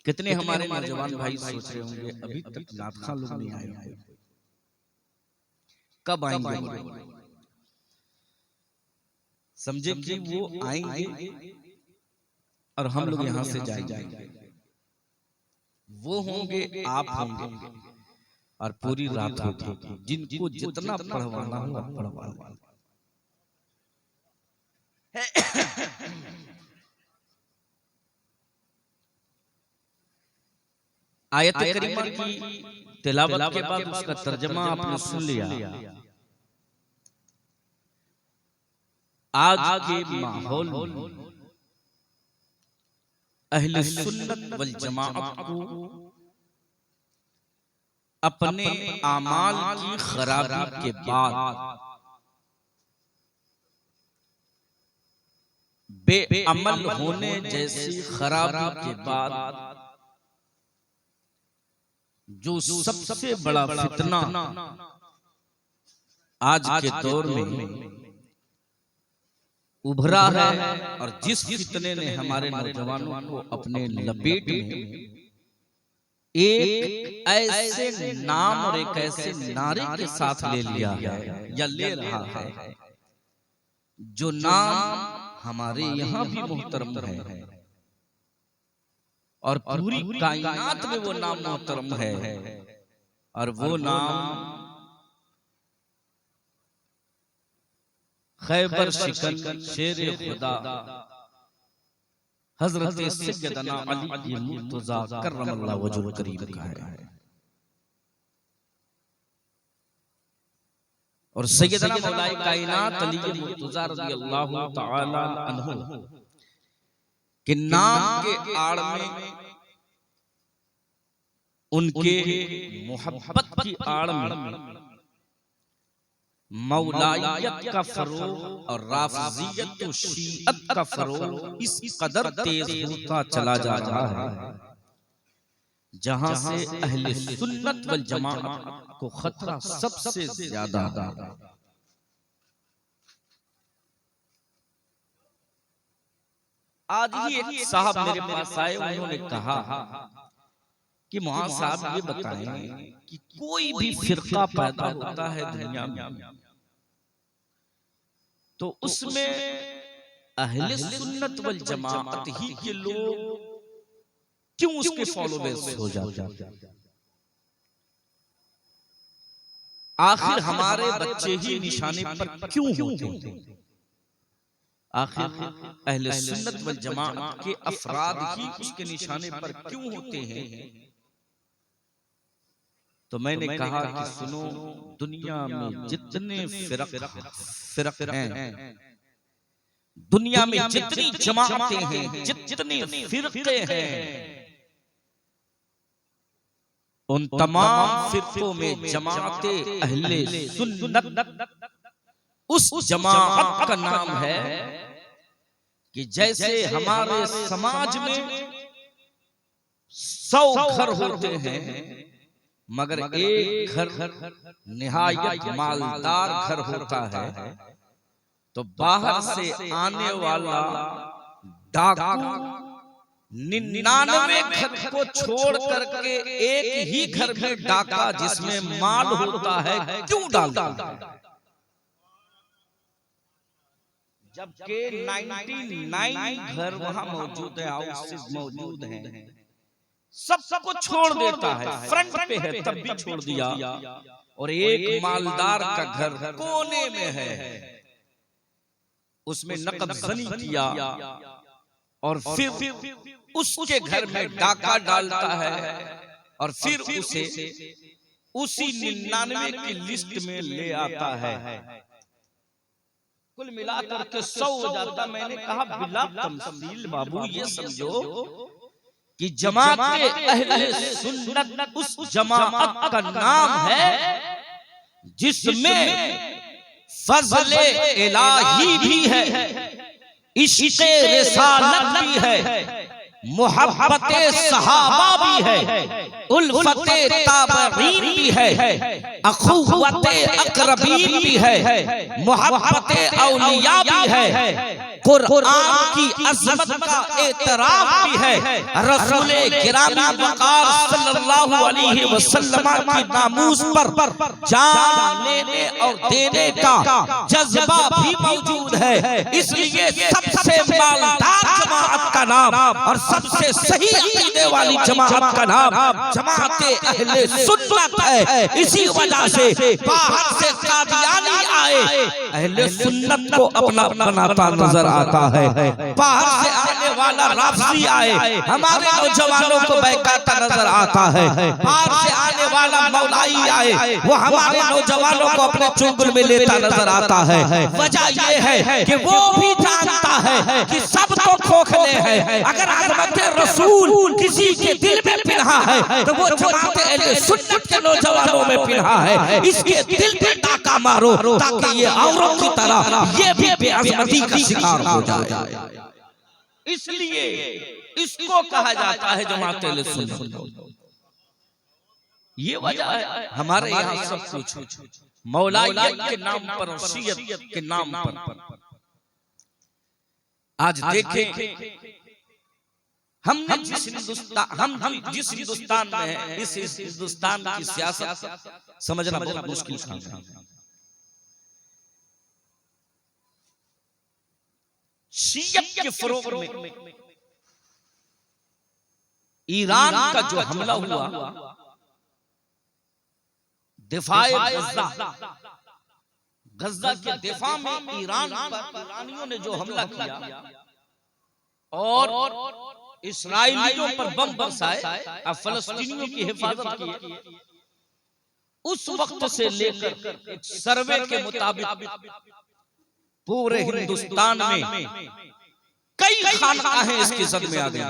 कितने हमारे नौजवान भाई सोच रहे होंगे अभी तक नात खां लोग नहीं आए होंगे, कब आएंगे? समझे कि वो आएंगे और हम लोग यहाँ से जाएंगे, वो होंगे आप होंगे और पूरी रात होगी। जिनको जितना पढ़वाना हो आप पढ़वा लो। आयत करीमा की तिलावत के बाद उसका तर्जमा आपने सुन लिया। आज के माहौल में अहले सुन्नत वल जमाअत को अपने आमाल की खराबी के बाद बेअमल होने जैसी खराबी के बाद जो सबसे बड़ा फितना आज के दौर में उभरा है और जिस फितने ने हमारे नौजवानों को अपने लपेट में एक ऐसे नाम और एक ऐसे नारे के साथ ले लिया है या ले रहा है जो नाम हमारे यहाँ भी मुहतरम है और पूरी कायनात में वो नाम मुहतरम है और वो नाम खैबर शिकन शेर खुदा हजरत सैयदना अली मुर्तजा करमल्लाहु वजहु करीम का है। और सैयदना मौलाए कायनात अली मुर्तजा रज़ियल्लाहु तआला अन्हु के नाम के आड़ में उनके मोहब्बत की आड़ में मौलाइयत का फरोग और राफिजियत और शीअत का फरोग इस कदर तेज होता चला जा रहा है जहां से अहले सुन्नत वल जमाअत को खतरा सबसे ज्यादा है। आज ही एक साहब मेरे पास आए, उन्होंने कहा कि मौलाना साहब ये बताएं कि कोई भी फिरका पैदा होता है दुनिया में तो उसमें अहले सुन्नत वल जमाअत ही के लोग क्यों उसके फॉलोअर्स हो जाते हैं? आखिर हमारे बच्चे ही निशाने पर क्यों होते हैं? आखिर अहले सुन्नत वल जमाअत के अफराद ही उसके निशाने पर क्यों होते हैं? तो मैंने कहा कि सुनो, दुनिया में जितने फिरक हैं, दुनिया में जितनी जमाअतें हैं, जितने फिरके हैं, उन तमाम फिरकों में जमाअते अहले सुन्नत उस जमात का नाम है कि जैसे हमारे समाज में 100 घर होते हैं मगर एक घर निहायत मालदार घर होता है, तो बाहर से आने वाला डाकू 99 घर को छोड़ करके एक ही घर में डाका जिसमें माल होता है क्यों डालता है? जबकि 99 घर वहां मौजूद है, हाउसेस मौजूद हैं, सबको छोड़ देता है, फ्रंट पे है तब भी छोड़ दिया, और एक मालदार का घर कोने में है, उसमें नकदजनी किया और फिर उसके घर में डाका डालता है और फिर उसे उसी 99 की लिस्ट में ले आता है। कुल मिलाकर के 100 हो जाता। मैंने कहा बिला तमसील बाबू ये समझो कि जमात अहले सुन्नत उस जमात का नाम है जिसमें फज़ले इलाही भी है, इश्क़े रिसालत भी है, मोहब्बते सहाबा भी है, उल्फते ताबरीन भी है, अखुवते अक़रबीन भी है, मोहब्बते औलिया भी है, कुरान की अज़मत का एतराफ़ भी है, रसूल किरामी वक़ार सल्लल्लाहु अलैहि वसल्लम की नामूस पर जान लेने और देने का जज्बा भी मौजूद है। इसलिए सबसे मालदार जमात का नाम और सबसे सही अक़ीदे वाली जमात का नाम जमाते अहले सुन्नत है। इसी वजह से बाहर से कादियानी आए अहले सुन्नत को अपना बनाता नजर आता है, बाहर से आने वाला राफ़ज़ी आए हमारे नौजवानों को बहकाता नजर आता है, बाहर से आने वाला मौलाई आए वो हमारे नौजवानों को अपने चुंगल में लेता नजर आता है। वजह ये है कि वो भी जानता है कि सब तो खोखले हैं, अगर अज़मत रसूल किसी के दिल में पिन्हा है तो वो जमात अहले सुन्नत के नौजवानों में पिन्हा है। इसके दिल पे डाका मारो ताकि ये औरों की तरह ये भी बेअज़मती का शिकार हो जाए। इसलिए इसको कहा जाता है जमात अहले सुन्नत। ये वजह है हमारे यहाँ सब कुछ मौलाइयत के नाम पर और शियत के नाम पर। आज देखें हम जिस हिंदुस्तान में हैं, इस हिंदुस्तान की सियासत समझना बहुत मुश्किल है। शियत के फरोग में ईरान का जो हमला हुआ, दिफाए गज़ा के दिफा में ईरान पर ईरानियों ने जो हमला किया और इस्राएलियों पर बम बरसाए और फलस्तीनियों की हिफाजत की, उस वक्त से लेकर एक सर्वे के मुताबिक पूरे हिंदुस्तान में कई खानकाहें इसकी जद में आ गई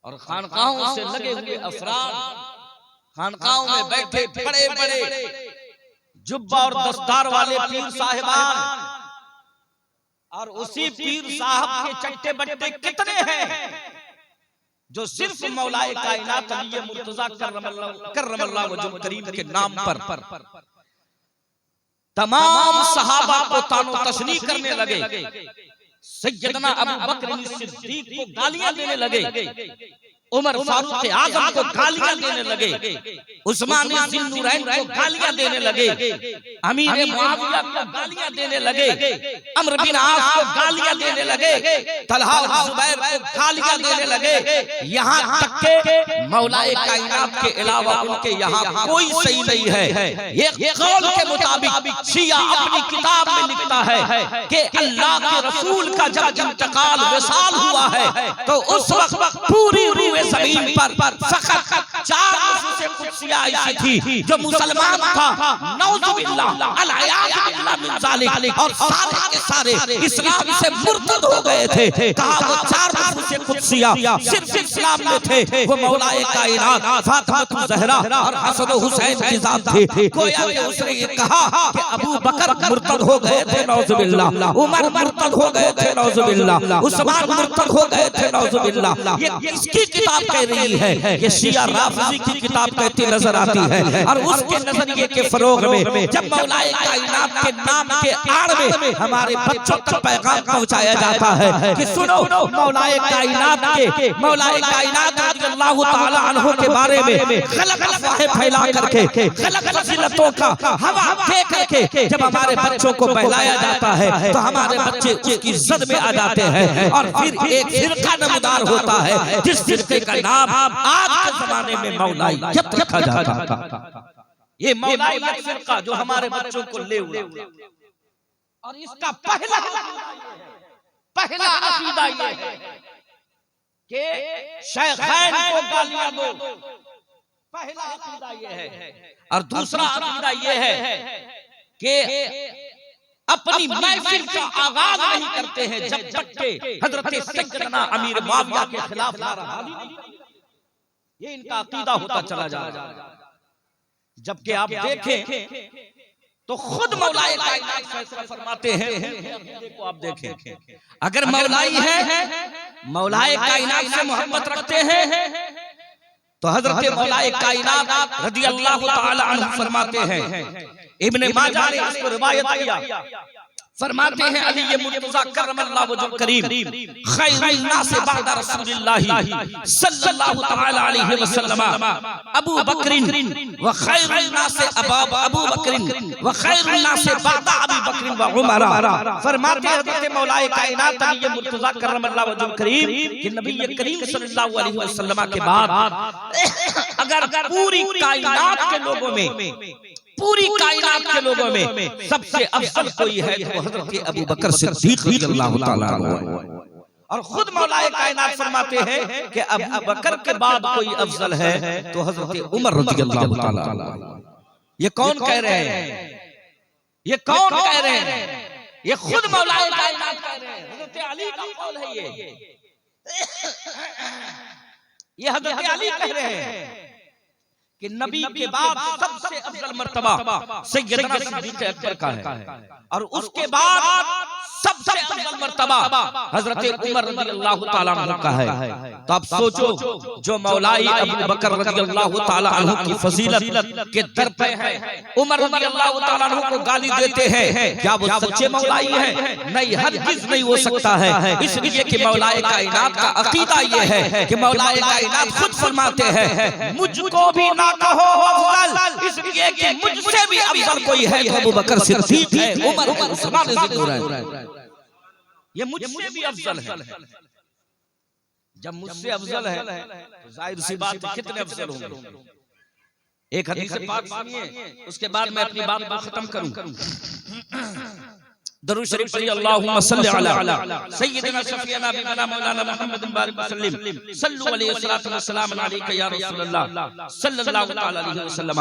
और खानकाहों से लगे हुए अफराद खानकाहों में बैठे बड़े बड़े जुब्बा और दस्तार वाले पीर साहिबान, और उसी पीर साहब के चट्टे बट्टे कितने हैं जो सिर्फ मौलाए कायनात अली मुर्तजा कररमल्लाहु वजहुल करीम के नाम पर तमाम सहाबा को तानो तशनी करने लगे, सैयदना अबू बकर सिद्दीक को गालियां देने लगे, उमर फारूक आजम को गालियां देने लगे, उस्मान ज़ुन्नूरैन को गालियां देने लगे, अमीर मुआविया को गालियां देने लगे, अम्र बिन आस को गालियां देने लगे, तलहा और जुबैर को गालियां देने लगे, यहाँ तक के मौलाए कायनात के अलावा उनके यहाँ कोई सही नहीं है। ये कौल के मुताबिक शिया अपनी किताब में लिखता है कि अल्लाह के रसूल का जब इंतकाल विसाल हुआ है तो उस वक्त पूरी जमीन पर फकत 4 कुदसिया ऐसी थी जो मुसलमान था नौजुबिल्लाह अल-अयाज़ुबिल्लाह मिन ज़ालिक, और सारे के सारे इस्लाम से मुर्तद हो गए थे। कहा वो चार नफूस कुदसिया सिर्फ इस्लाम में थे, वो मौलाए कायनात फातिमा ज़हरा और हसन हुसैन की जात थी। गोया कि उसने ये कहा कि अबू बकर मुर्तद हो गए थे नौजुबिल्लाह, उमर मुर्तद हो गए थे नौजुबिल्लाह, उस्मान मुर्तद हो गए थे नौजुबिल्लाह। ये किसकी किताब कह रही है? ये शिया राफिज़ी की किताब कहती नजर आती है। और उसके नजरिए के फरोग में जब मौलाए कायनात के नाम के आड़ में हमारे बच्चों तक पैगाम पहुंचाया जाता है कि सुनो मौलाए कायनात रज़ियल्लाहु ताला अन्हु के बारे में गलत अफवाहें फैला करके गलत फजीलतों का हवा दे करके जब हमारे बच्चों को बहलाया जाता है तो हमारे बच्चे उसकी जद में आ जाते हैं, और फिर एक फिरका नमदार होता है जिस फिरके का नाम आज के जमाने में मौलाइयत रखा जाता है। ये मौलाइयत फिरका जो हमारे बच्चों को ले उड़ा, और इसका पहला अकीदा ये है कि शेखैन को गालियां दो, पहला अकीदा ये है। और दूसरा अकीदा ये है कि अपनी महफिल का आगाज नहीं करते हैं जब तक के हजरत सैयदना अमीर मुआविया के खिलाफ नारा बाजी नहीं। ये इनका अकीदा होता चला जा रहा है। जबकि आप देखें तो खुद मौलाए कायनात फैसला फरमाते हैं। देखो आप देखें, अगर मौलाई है, मौलाए कायनात से मोहब्बत रखते हैं तो हजरत मौलाए कायनात रज़ियल्लाहु ताला अन्हु फरमाते हैं, इब्ने माजा ने इसको रिवायत किया, फरमाते हैं अली मुर्तज़ा करमल्लाहु वजहु करीम खैरुन नास बाद रसूलिल्लाह सल्लल्लाहु तआला अलैहि वसल्लम अबू बकरिन व खैरुन नास अबू बकरिन व खैरुन नास बाद अबू बकरिन व उमर। फरमाते हैं हज़रत मौलाए कायनात अली मुर्तज़ा करमल्लाहु वजहु करीम कि नबी करीम सल्लल्लाहु अलैहि वसल्लम के बाद अगर पूरी कायनात के लोगों में, पूरी कायनात के लोगों में सबसे अफजल कोई है तो हजरत अबू बकर सिद्दीक रज़ियल्लाहु ताला अन्हु। और खुद मौलाए कायनात फरमाते हैं कि अबू बकर के बाद कोई अफजल है तो हजरत उमर रज़ियल्लाहु ताला अन्हु। ये कौन कह रहे हैं? ये कौन कह रहे हैं? ये खुद मौलाए कायनात कह रहे हैं। हजरत अली का कौल है ये हजरत अली कह रहे हैं कि नबी के बाद सबसे अफजल मर्तबा सैयदना सिद्दीक़ अकबर का है, और उसके बाद सबसे अफजल मर्तबा हजरत उमर रज़ियल्लाहु ताला अन्हु का है। तो आप सोचो, जो मौलाई अबू बकर रज़ियल्लाहु ताला अन्हु की फजीलत के दर पे है, उमर रज़ियल्लाहु ताला अन्हु को गाली देते हैं, क्या वो सच्चे मौलाई है? नहीं, हरगिज़ नहीं हो सकता है। इसलिए कि मौलाए कायनात का अकीदा ये है कि मौलाए कायनात खुद फरमाते हैं मुझको भी ना कहो अफजल, इसलिए कि मुझसे भी अफजल कोई है तो अबू बकर सिद्दीक है, उमर है, उस्मान है, ये मुझसे भी अफजल है। जब मुझसे अफजल है तो जाहिर सी बात है कितने अफजल होंगे। एक हदीस पाक सुनिए, उसके बाद मैं अपनी बात को खत्म करूं। दरूद शरीफ पढ़िए, अल्लाहुम्मा सल्लि अला सय्यिदिना शफीअना बिना मौलाना मुहम्मद बारिक वसल्लम सल्लु अलैहि सल्लल्लाहु अलैहि वसल्लम अलैका या रसूलल्लाह सल्लल्लाहु ताला अलैहि वसल्लम।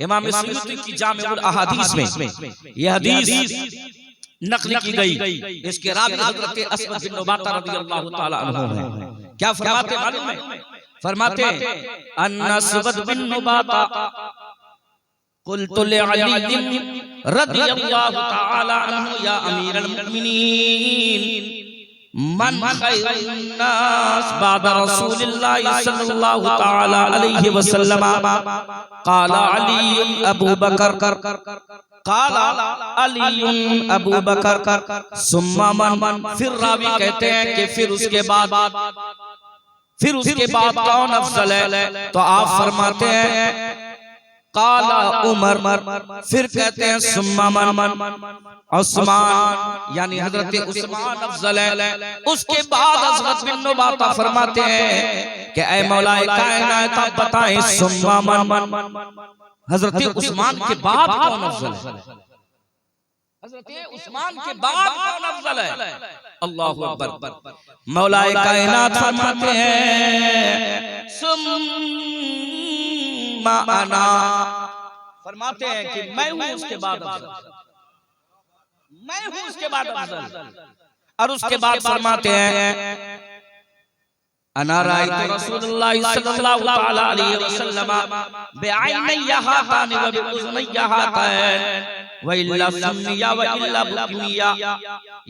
इमाम सुयूती की जामिउल अहादीस में यह हदीस नकल की गई। इसके रावी हजरत असवद बिन नबाता रज़ियल्लाहु ताला अन्हु हैं। क्या फरमाते मालूम है? फरमाते अन्नसवद बिन नबाता कुल्तु लिअली रज़ियल्लाहु ताला अन्हु या अमीरल मुमिनीन मन खैरुन नास बाद रसूलिल्लाह सल्लल्लाहु ताला अलैहि वसल्लम क़ाला अली अबू बकर काला अली अबू बकर सुम्मा मन। फिर रावी कहते हैं कि फिर उसके बाद कौन अफजल है? तो आप फरमाते हैं काला उमर। फिर कहते हैं सुम्मा मन उस्मान, यानी हजरत उस्मान अफजल है। उसके बाद हजरत बिन नबाता फरमाते हैं कि ऐ मौलाए कायनात आप बताएं सुम्मा मन, हजरत उस्मान के बाद कौन अफजल है? हजरत उस्मान के बाद कौन अफजल है? अल्लाहु अकबर। मौलाए कायनात फरमाते हैं सुम्मा सुम्मा अना, फरमाते हैं कि मैं हूं उसके बाद अफजल, मैं हूं उसके बाद अफजल। और उसके बाद फरमाते हैं अना राइतु रसूलुल्लाह सल्लल्लाहु तआला अलैहि वसल्लम बिआइनैया हातानि व बिउज़नैया हातान व इल्ला सुन्निया व इल्ला बुकिया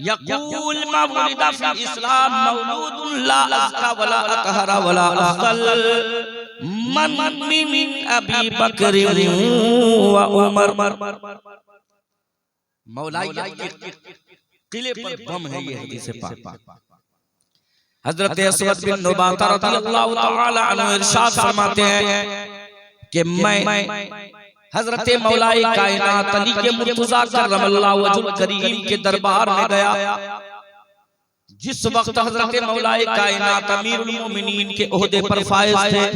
यक़ूल मा वुलिदा फिल इस्लाम मौलूदुन ला अज़का वला अतहरा वला अफज़ल मन मिन अबी बकर व उमर। मौलाइया के किले पर बम है ये हदीस पाक। हजरत असवद बिन नुबाता रज़ियल्लाहु तआला अन्हु इरशाद फरमाते हैं कि मैं हजरत मौलाए कायनात अली के मुर्तज़ा करमल्लाहु वजहुल करीम के दरबार में गया, जिस वक्त हजरत मौलाए कायनात अमीरुल मोमिनीन के ओहदे पर फाइज थे,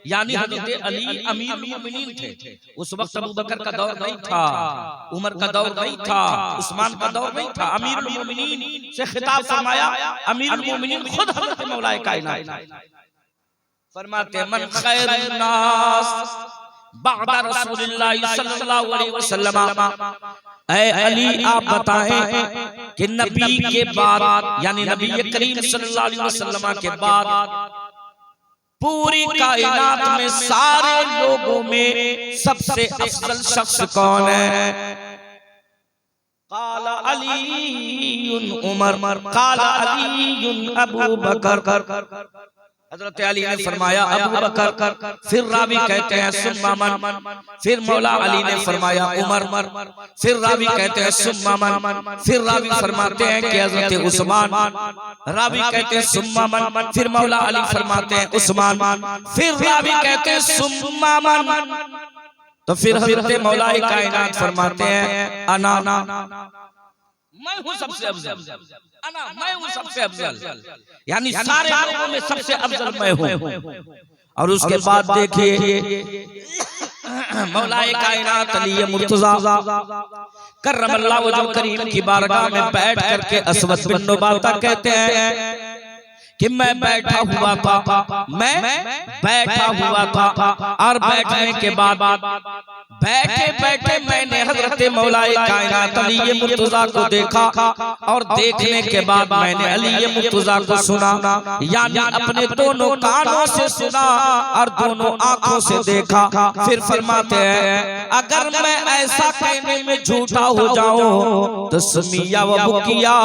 यानी हजरत अली अमीरुल मोमिनीन थे। उस वक्त अबू बकर का दौर नहीं था, उमर का दौर नहीं था, उस्मान का दौर नहीं था। अमीरुल मोमिनीन से खिताब फरमाया, अमीरुल मोमिनीन खुद हजरत मौलाए कायनात फरमाते मन खैरुन नास बअदा रसूलिल्लाह सल्लल्लाहु अलैहि वसल्लम, ऐ अली आप बताएं कि नबी के बाद यानी नबी करीम सल्लल्लाहु अलैहि वसल्लम के बाद पूरी कायनात में सारे लोगों में सबसे अफजल शख्स कौन है? काला अली उमर, काला अली अबू बकर। हजरत अली ने फरमाया अबू बकर, फिर रावी कहते हैं सुम्मा मन, फिर मौला अली ने फरमाया उमर, फिर रावी कहते हैं सुम्मा मन, फिर रावी फरमाते हैं कि हजरत उस्मान, रावी कहते हैं सुम्मा मन, फिर मौला अली फरमाते हैं उस्मान, फिर रावी कहते हैं सुम्मा मन, तो फिर हजरत मौलाए कायनात फरमाते हैं अना, मैं हूं सबसे अफजल, अना मैं हूं सबसे अफजल, यानी सारे लोगों में सबसे अफजल मैं हूं। और उसके बाद देखिए मौलाए कायनात अली मुर्तज़ा करमल्लाहु वजहुल करीम की बारगाह में बैठ करके असवद बिन नुबाता कहते हैं कि मैं बैठा हुआ था, मैं बैठा हुआ था, और बैठने के बाद बैठे बैठे मैंने हजरत मौलाए कायनात अली मुर्तज़ा को देखा, और देखने के बाद मैंने अली मुर्तज़ा को सुना, यानी अपने दोनों कानों से सुना और दोनों आंखों से देखा। फिर फरमाते हैं अगर मैं ऐसा कहने में झूठा हो जाऊं तो सुमिया व बुकिया,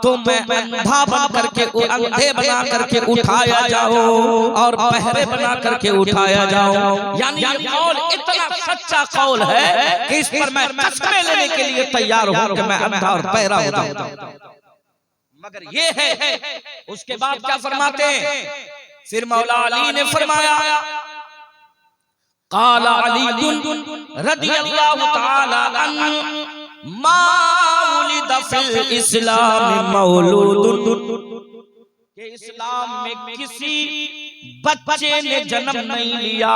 तो मैं अंधा बन करके अंधे बना करके उठाया जाऊं और बहरे बना करके उठाया जाऊं। यानी ये कौल इतना सच्चा कौल है कि इस पर मैं कसमें लेने के लिए तैयार हूं कि मैं अंधा और बहरा हो जाऊं। मगर ये है उसके बाद क्या फरमाते हैं? फिर मौला अली ने फरमाया काला अली रज़ियल्लाहु तआला अन्हु मा वुलिदा फिल इस्लाम मौलूदुन, कि इस्लाम में किसी बच्चे ने जन्म नहीं लिया,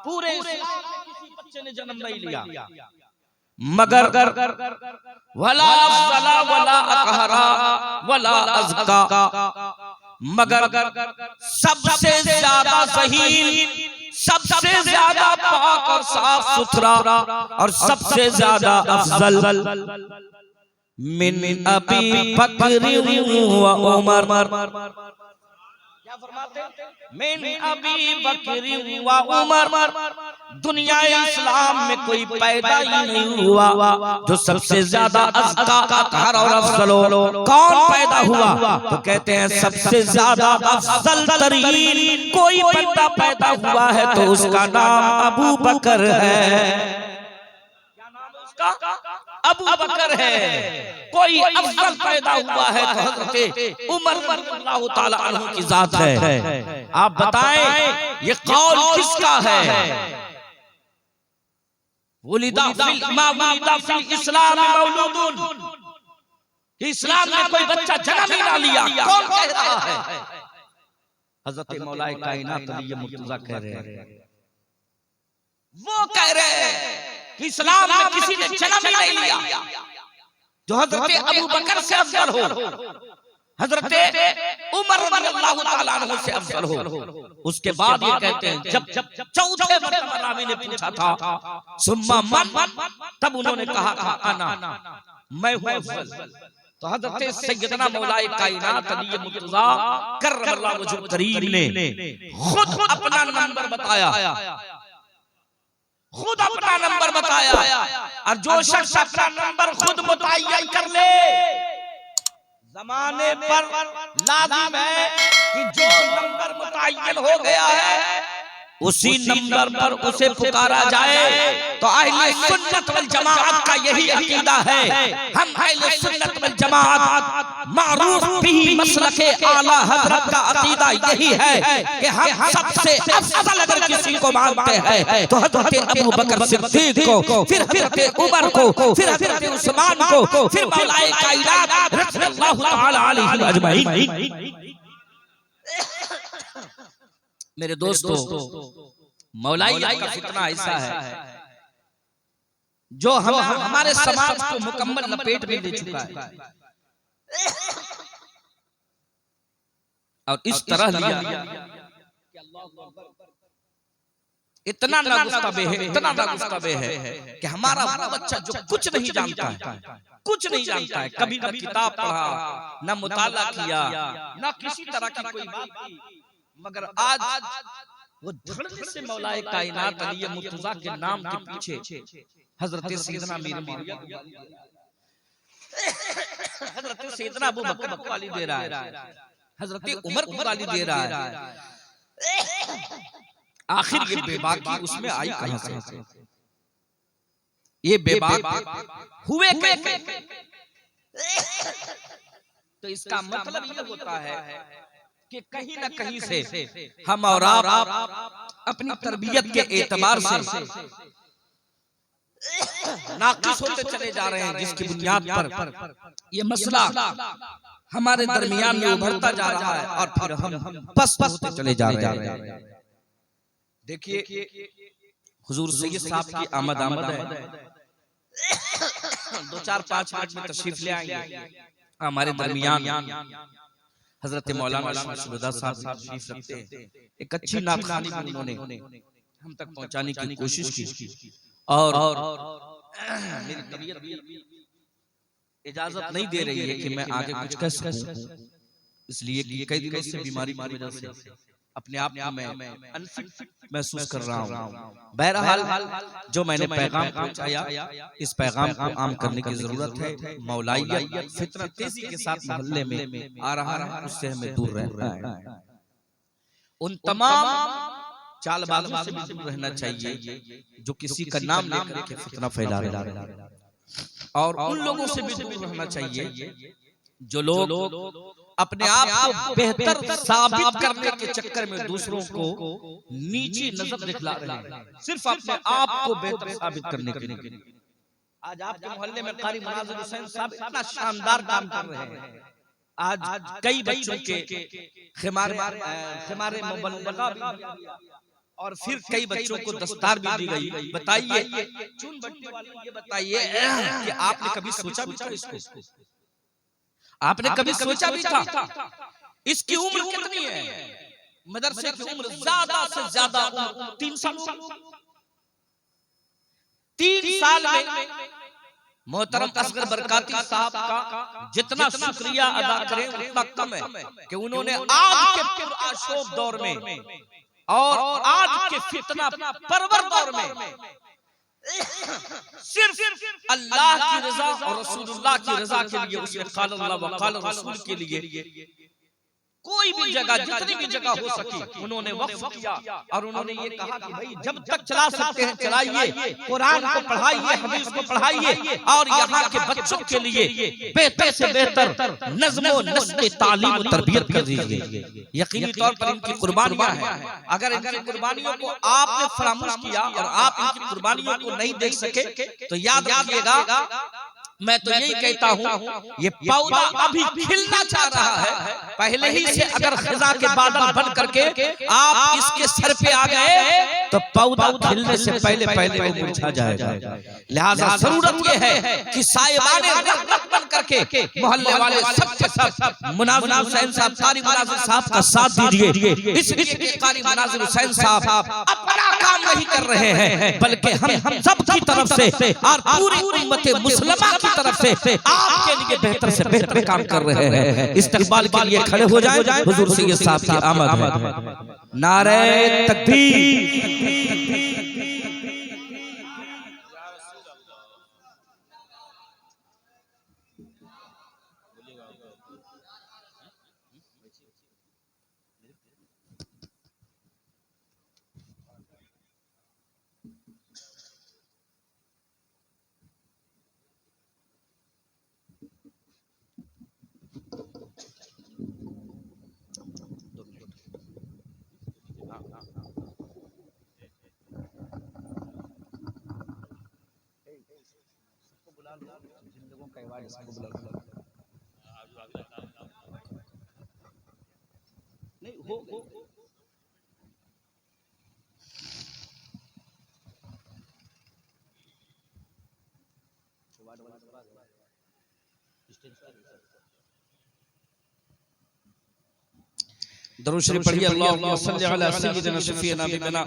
पूरे इस्लाम में किसी बच्चे ने जन्म नहीं लिया, मगर वला अफज़ला वला अतहरा वला अज़का, मगर सबसे ज्यादा ज़हीन, सबसे ज्यादा पाक और साफ सुथरा और सबसे ज्यादा अफजल मिन अबी बकर व उमर। क्या फरमाते? मिन अबी बकर व उमर। दुनिया इस्लाम में कोई पैदा ही नहीं हुआ जो सबसे ज्यादा अज़का, अतहर और अफजल हो। कौन पैदा हुआ? तो कहते हैं सबसे ज्यादा अफजल तरीन कोई बंदा पैदा हुआ है तो उसका नाम अबू बकर है। क्या नाम है उसका? अबू बकर है। कोई अफजल पैदा हुआ है तो हज़रत उमर रज़ियल्लाहु ताला अन्हु की जात है। आप बताएं ये कौल किसका है? वुलिदा फिल इस्लाम मौलूदुन, इस्लाम में कोई बच्चा जन्म ही ना लिया। कौन कह रहा है? हज़रत मौलाए कायनात अली मुर्तज़ा कह रहे हैं, वो कह रहे हैं कि इस्लाम में किसी ने जन्म ही नहीं लिया जो हज़रत अबू बकर से अफजल हो, हजरत उमर रज़ियल्लाहु ताला अन्हु से अफजल हो। उसके बाद ये कहते हैं जब चौथे मरतबा रावी ने पूछा था सुम्मा मन, तब उन्होंने कहा था अना, मैं हूं अफजल। तो हजरत सैयदना मौलाए कायनात अली मुर्तजा करमल्लाहु वजहु करीम ने खुद अपना नंबर बताया, खुद अपना नंबर बताया। और जो शख्स अपना नंबर खुद मुतय्यन कर ले, जमाने पर लाजिम है कि जो नंबर मुतय्यन हो गया है उसी नंबर पर उसे पुकारा जाए। तो अहले सुन्नत वल जमाअत का यही अकीदा है। हम अहले सुन्नत वल जमाअत मारूफ भी मसलके आला हजरत का अकीदा यही है कि हम सबसे अफजल अगर किसी को मानते हैं तो हजरत अबू बकर सिद्दीक को, फिर हजरत उमर को, फिर हजरत उस्मान को, फिर मौलाए कायनात रज़ियल्लाहु ताला अलैहि अजमईन। मेरे दोस्तों, मौलाइया का फितना ऐसा है जो हमारे समाज को मुकम्मल लपेट में ले चुका है और इस तरह लिया इतना नागुस्ताबे है, इतना नागुस्ताबे है कि हमारा बच्चा जो कुछ नहीं जानता है, कुछ नहीं जानता है, कभी न किताब पढ़ा, न मुताला किया, न किसी तरह की कोई बात की, मगर आज वो धड़ल्ले से मौलाए कायनात अली मुर्तजा के नाम के पीछे हजरत सैयदना मीर मौलवी, हजरत सैयदना अबू बकर को गाली दे रहा है, हजरत उमर को गाली दे रहा है। आखिर ये बेबाकी उसमें आई कहां से? ये बेबाक हुए कैसे? तो इसका मतलब ये होता है कि कहीं न कहीं से हम और आप अपनी तरबियत के एतबार से नाक़िस होते चले जा रहे हैं, जिसकी बुनियाद पर ये मसला हमारे दरमियान में उभरता जा रहा है और फिर हम पस होते चले जा रहे हैं। देखिए, हुजूर सैयद साहब की आमद है, 2-4-5 मिनट में तशरीफ ले आएंगे हमारे दरमियान। हजरत मौलाना शमशुदा साहब तशरीफ रखते हैं। एक अच्छी नातखानी उन्होंने हम तक पहुंचाने की कोशिश की और मेरी तबीयत इजाजत नहीं दे रही है कि मैं आगे कुछ कह सकूं, इसलिए कि कई दिनों से बीमारी की वजह से अपने आप को मैं अनफिट महसूस कर रहा हूँ। बहरहाल जो मैंने पैगाम पहुंचाया, इस पैगाम को आम करने की जरूरत है। मौलाइया फितना तेजी के साथ मोहल्ले में आ रहा है, उससे हमें दूर रहना है। उन तमाम चालबाजों से भी दूर रहना चाहिए जो किसी का नाम लेकर के फितना फैला रहे हैं, और उन लोगों से भी दूर रहना चाहिए जो लोग अपने आप को बेहतर साबित करने के चक्कर में दूसरों को नीची नजर दिखला रहे हैं, सिर्फ अपने आप को बेहतर साबित करने के लिए। आज आपके मोहल्ले में कारी मुनाज़िर हुसैन साहब इतना शानदार काम कर रहे हैं। आज कई बच्चों के खिमारे मुबल्लगा भी, और फिर कई बच्चों को दस्तार भी दी गई। बताइए, चुन बट्टी वाले, ये बताइए कि आपने कभी सोचा भी था इसको? आपने कभी सोचा भी था इसकी उम्र कितनी है? मदरसे की उम्र ज्यादा से ज्यादा 3 साल। 3 साल में मोहतरम असगर बरकाती साहब का जितना शुक्रिया अदा करें उतना कम है कि उन्होंने आज के पुरआशोब दौर में और आज के फितना परवर दौर में सिर्फ अल्लाह की रजा और रसूलुल्लाह की रजा के लिए, उसने क़ाल अल्लाह व क़ाल रसूल के लिए कोई भी जगह, जितनी भी जगह हो सकी उन्होंने वक्फ किया। और उन्होंने ये कहा कि भाई जब तक चला सकते हैं चलाइए, कुरान को पढ़ाइए, हदीस को पढ़ाइए, और यहाँ के बच्चों के लिए बेहतर से बेहतर नज़्म व नस्ल तालीम और तरबियत कर दीजिए। यकीनी तौर पर इनकी कुर्बानियां हैं। अगर इनकी कुर्बानियों को आपने फरामोश किया और आप इनकी कुर्बानियों को नहीं देख सके तो याद रखिएगा मैं तो यही कहता हूँ ये पौधा अभी खिलना चाह रहा है, पहले ही से अगर खिजा के बादल बन करके आप इसके सर पे आ गए तो पौधा खिलने से पहले पहले वो मुरझा जाएगा। लिहाजा जरूरत ये है कि साहिबाने रहमत बन करके मोहल्ले वाले सबके सब मुनाजिर हुसैन साहब, कारी मुनाजिर साहब का साथ दीजिए। इस के कारी मुनाजिर हुसैन साहब अपना काम नहीं कर रहे हैं, बल्कि हम सब की तरफ से और पूरी उम्मत मुस्लिमा की तरफ से आपके लिए बेहतर से बेहतर काम कर रहे हैं। इस्तकबाल के लिए खड़े हो जाए। हुजूर सैयद साहब की आमद है। नारे तकबीर। नहीं हो दरूद शरीफ पढ़िए। अल्लाहुम्मा सल्लि अला सय्यिदिना शफीना बिना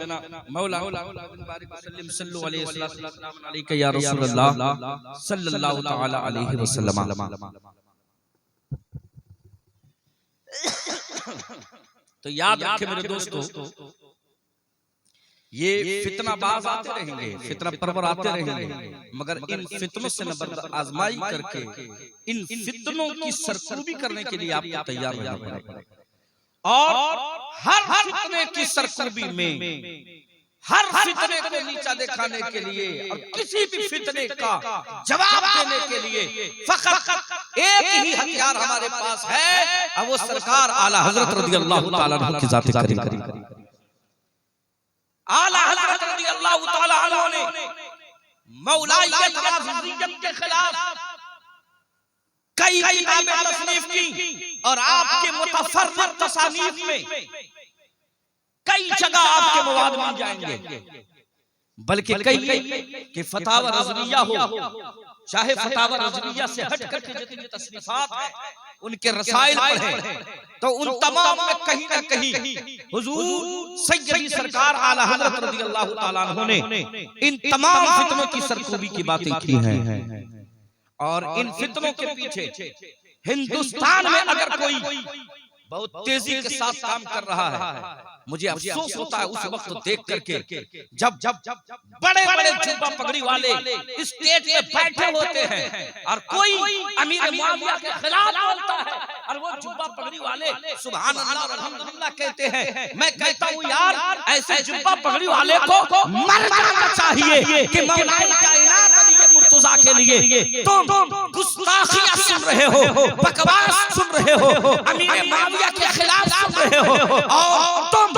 मौला बारिक वसल्लम सल्लु अलैहि वसल्लम अलैका या रसूलल्लाह सल्लल्लाहु तआला अलैहि वसल्लम। तो याद रखें मेरे दोस्तों, ये फितनाबाज आते रहेंगे, फितना परवर आते रहेंगे, मगर इन फितनों से नबर्द आजमाई करके इन फितनों की सरकूबी करने के लिए आपको तैयार रहना पड़ेगा। और हर फितने की सरकूबी में, हर फितने को नीचा दिखाने के लिए और किसी भी फितने का जवाब देने के लिए फकत एक ही हथियार हमारे पास है, और वो सरकार आला हजरत रज़ियल्लाहु ताला अन्हु की ज़ात करीम। आला हजरत रज़ियल्लाहु ताला अन्हु ने मौलाइयत राज़ियत के खिलाफ कई किताबें तसनीफ की, और आपके मुतफर्रिद तसानीफ में कई जगह आपके मवाद मिल जाएंगे। बल्कि कई कि फतावा रज़विया हो, चाहे फतावा रज़विया से हट करके जितनी तसनीफात है उनके रसाइल पढ़े तो उन तमाम में कहीं ना कहीं हुजूर सैयदी सरकार आला हज़रत रज़ियल्लाहु ताला अन्हु ने इन तमाम फितनों की सरकूबी की बातें की हैं। और इन फितनों के पीछे हिंदुस्तान में अगर कोई बहुत तेजी के साथ काम कर रहा है, मुझे अफसोस होता है उस वक्त देख करके जब बड़े बड़े जुब्बा पगड़ी वाले स्टेज पे बैठे होते हैं और कोई अमीर मुआविया के खिलाफ बोलता है और वो जुब्बा पगड़ी वाले सुभान अल्लाह अल्हम्दुलिल्लाह कहते हैं। मैं कहता हूँ यार, ऐसे जुब्बा पगड़ी वाले को मर जाना चाहिए कि मौलाए कायनात अली मुर्तजा के लिए तुम गुस्ताखियां सुन रहे हो, बकवास सुन रहे हो, अमीर मुआविया के खिलाफ सुन रहे हो, और तुम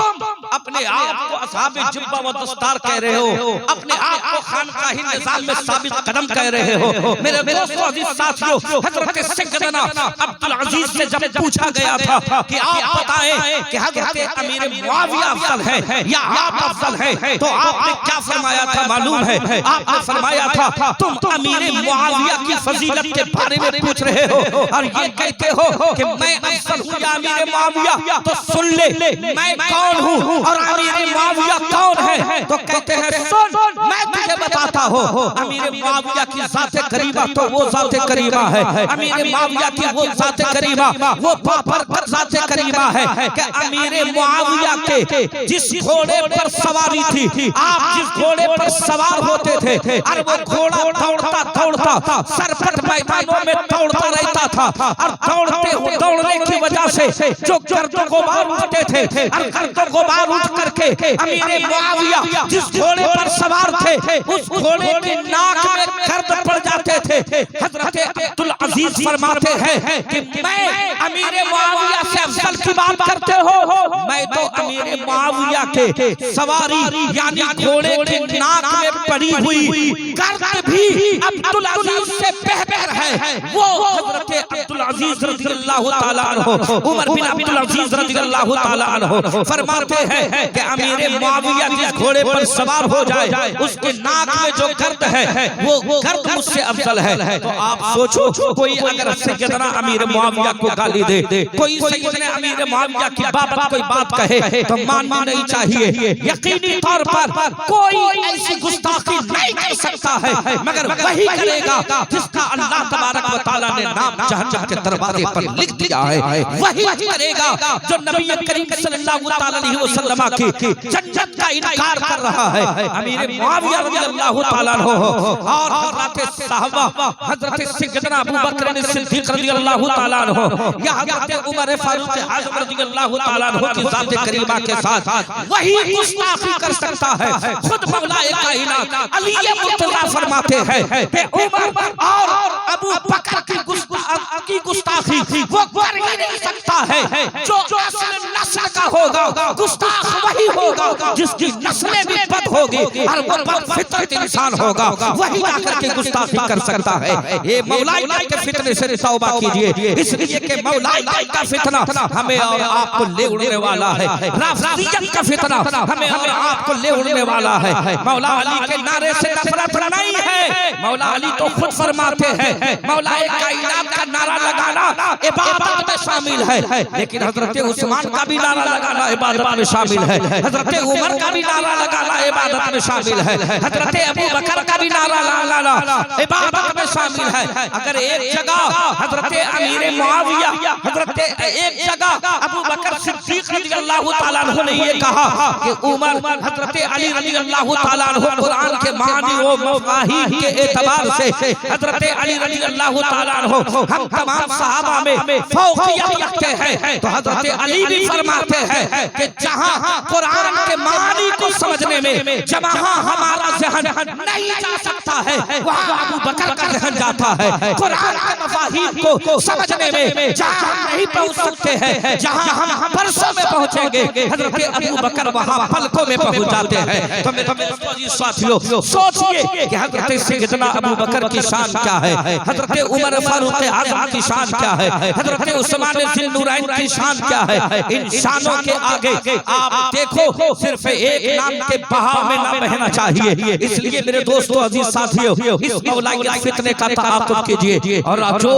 अपने आप को असहाबे जुब्बा व दस्तार कह रहे हो, अपने आप को खानकाही निजाम में साबित कदम कह रहे हो। मेरे दोस्तों अजीज साथियों, हजरत सैयदना अब्दुल अजीज से जब पूछा गया था कि आप बताएं कि हजरत अमीर मुआविया अफजल है या आप अफजल हैं, तो आपने क्या फरमाया था मालूम है? आपने फरमाया था तुम अमीर मुआविया की फजीलत के बारे में पूछ रहे हो और ये कहते हो कि मैं अफजल हूं या अमीर मुआविया, तो सुन ले मैं कौन हूँ और अमीर मुआविया कौन है। तो कहते हैं सुन मैं तुझे बताता हूँ, अमीर मुआविया की ज़ात करीमा तो वो ज़ात करीमा है, अमीर मुआविया की वो ज़ात करीमा वो बाबरकत ज़ात करीमा है कि अमीर मुआविया के जिस घोड़े पर सवारी थी, आप जिस घोड़े पर सवार होते थे और वो घोड़ा दौड़ता दौड़ता सरपट मैदानों में दौड़ता रहता था और दौड़ने की वजह से जो गर्द गुबार उठते थे और गर्द गुबार उठ करके अमीर मुआविया जिस घोड़े पर सवार थे उस घोड़े की नाक में गर्द पड़ जाते थे। हजरत अब्दुल अजीज फरमाते हैं कि मैं अमीर मुआविया से अफजल की बात करते हो, मैं तो अमीर मुआविया के सवारी यानी घोड़े के नाक में पड़ी हुई गर्द भी अब्दुल अजीज से बेहतर है। वो हजरत अब्दुल अजीज रज़ियल्लाहु ताला अन्हु, उमर बिन अब्दुल अजीज रज़ियल्लाहु ताला अन्हु फरमाते हैं कि अमीर मुआविया जिस घोड़े पर सवार हो जाए उसके नाक में जो गर्द है वो गर्द मुझसे अफजल है। तो आप सोचो, कोई अगर सैयदना अमीर मुआविया को गाली दे, कोई सैयदना अमीर मुआविया की बाबत कोई बात कहे तो मानना नहीं चाहिए। यकीनी तौर पर कोई ऐसी गुस्ताखी नहीं कर सकता है मगर वही करेगा जिसका अल्लाह तबारक व तआला ने नाम जहन्नम के दरवाजे पर लिख दिया है। वही करेगा जो नबी करीम सल्लल्लाहु अलैहि वसल्लम की जन्नत का इनकार कर रहा है। अमीर मुआविया रज़ियल्लाहु ताला अन्हु और हजरत साहबा हजरत सैयदना अबू बकर सिद्दीक रज़ियल्लाहु ताला अन्हु या हजरत उमर फारूक आज़म रज़ियल्लाहु ताला अन्हु की ज़ात करीमा के साथ वही गुस्ताखी कर सकता है। खुद मौलाए कायनात अली मुर्तज़ा फरमाते हैं कि उमर और अबू बकर की गुस्ताखी वो कर ही नहीं सकता है। जो असल नस्ल का होगा गुस्ताख वही होगा जिसकी नस्लें भी बद होगी और वो बदफितरत इंसान होगा, वही आकर के गुस्ताखी कर सकता है। ये मौलाए के फितने से तौबा कीजिए, इसलिए कि मौलाए का फितना हमें और आपको ले उड़ने वाला है। राफिजियत का फितना हमें और आपको ले उड़ने वाला है। मौला अली के नारे से नफरत नहीं है। मौला अली तो खुद फरमाते हैं मौलाए कायनात का नारा लगाना इबादत में शामिल है, लेकिन हजरत उस्मान का भी नारा लगाना इबादत में शामिल है, हजरत उमर का भी नारा लगाना इबादत में शामिल है, हजरत अबू बकर का भी नारा लगाना इबादत में शामिल है। अगर एक जगह हजरत अमीर मुआविया हजरत एक जगह अबू बकर सिद्दीक रज़ियल्लाहु ताला अन्हु ने ये कहा कि उमर हजरत अली रज़ियल्लाहु ताला अन्हु कुरान के मानी व मफाहिम के एतबार से हजरत अली रज़ियल्लाहु ताला अन्हु हम तमाम सहाबा में फौकियत रखते हैं। तो हजरत अली भी फरमाते हैं कि जहां कुरान के मानी को समझने में जहां हमारा ज़हन नहीं जा सकता है वहां अबू बकर का ज़हन जाता है। कुरान के मफाहिम को समझने में जहां हम नहीं पहुंच सकते हैं, जहां हम परसों में पहुंचेंगे हजरत अबू बकर वहां पलकों में पहुंच जाते हैं। तो मेरे साथियों सोचिए कि हजरत सैयदना अबू बकर की शान क्या है, हजरत उमर फारूक आज़म की शान क्या है, हजरत उस्मान ज़ुन्नूरैन की शान क्या है। इन शानों के आगे आप देखो सिर्फ एक नाम के बहाव में ना बहना चाहिए। इसलिए मेरे दोस्तों अजीज साथियों इस मौलाए फितने का तआक़ुब कीजिए और जो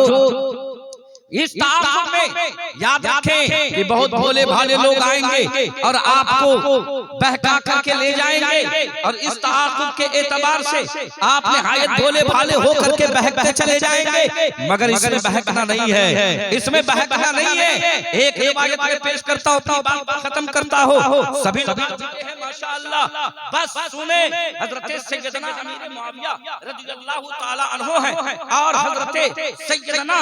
इस ताक़ुब में याद रखें कि बहुत भोले भाले लोग आएंगे और आपको बहका करके ले जाएंगे और इस ताक़ुब के एतबार से आप निहायत भोले भाले होकर के बहकते चले जाएंगे, मगर इसमें बहकना नहीं है, इसमें बहकना नहीं है। एक रिवायत में पेश करता हूं, अपनी बात खत्म करता हूं। सभी माशाअल्लाह बस सुने, हजरत सैयदना अमीर मुआविया रज़ियल्लाहु ताला अन्हु है और हजरत सैयदना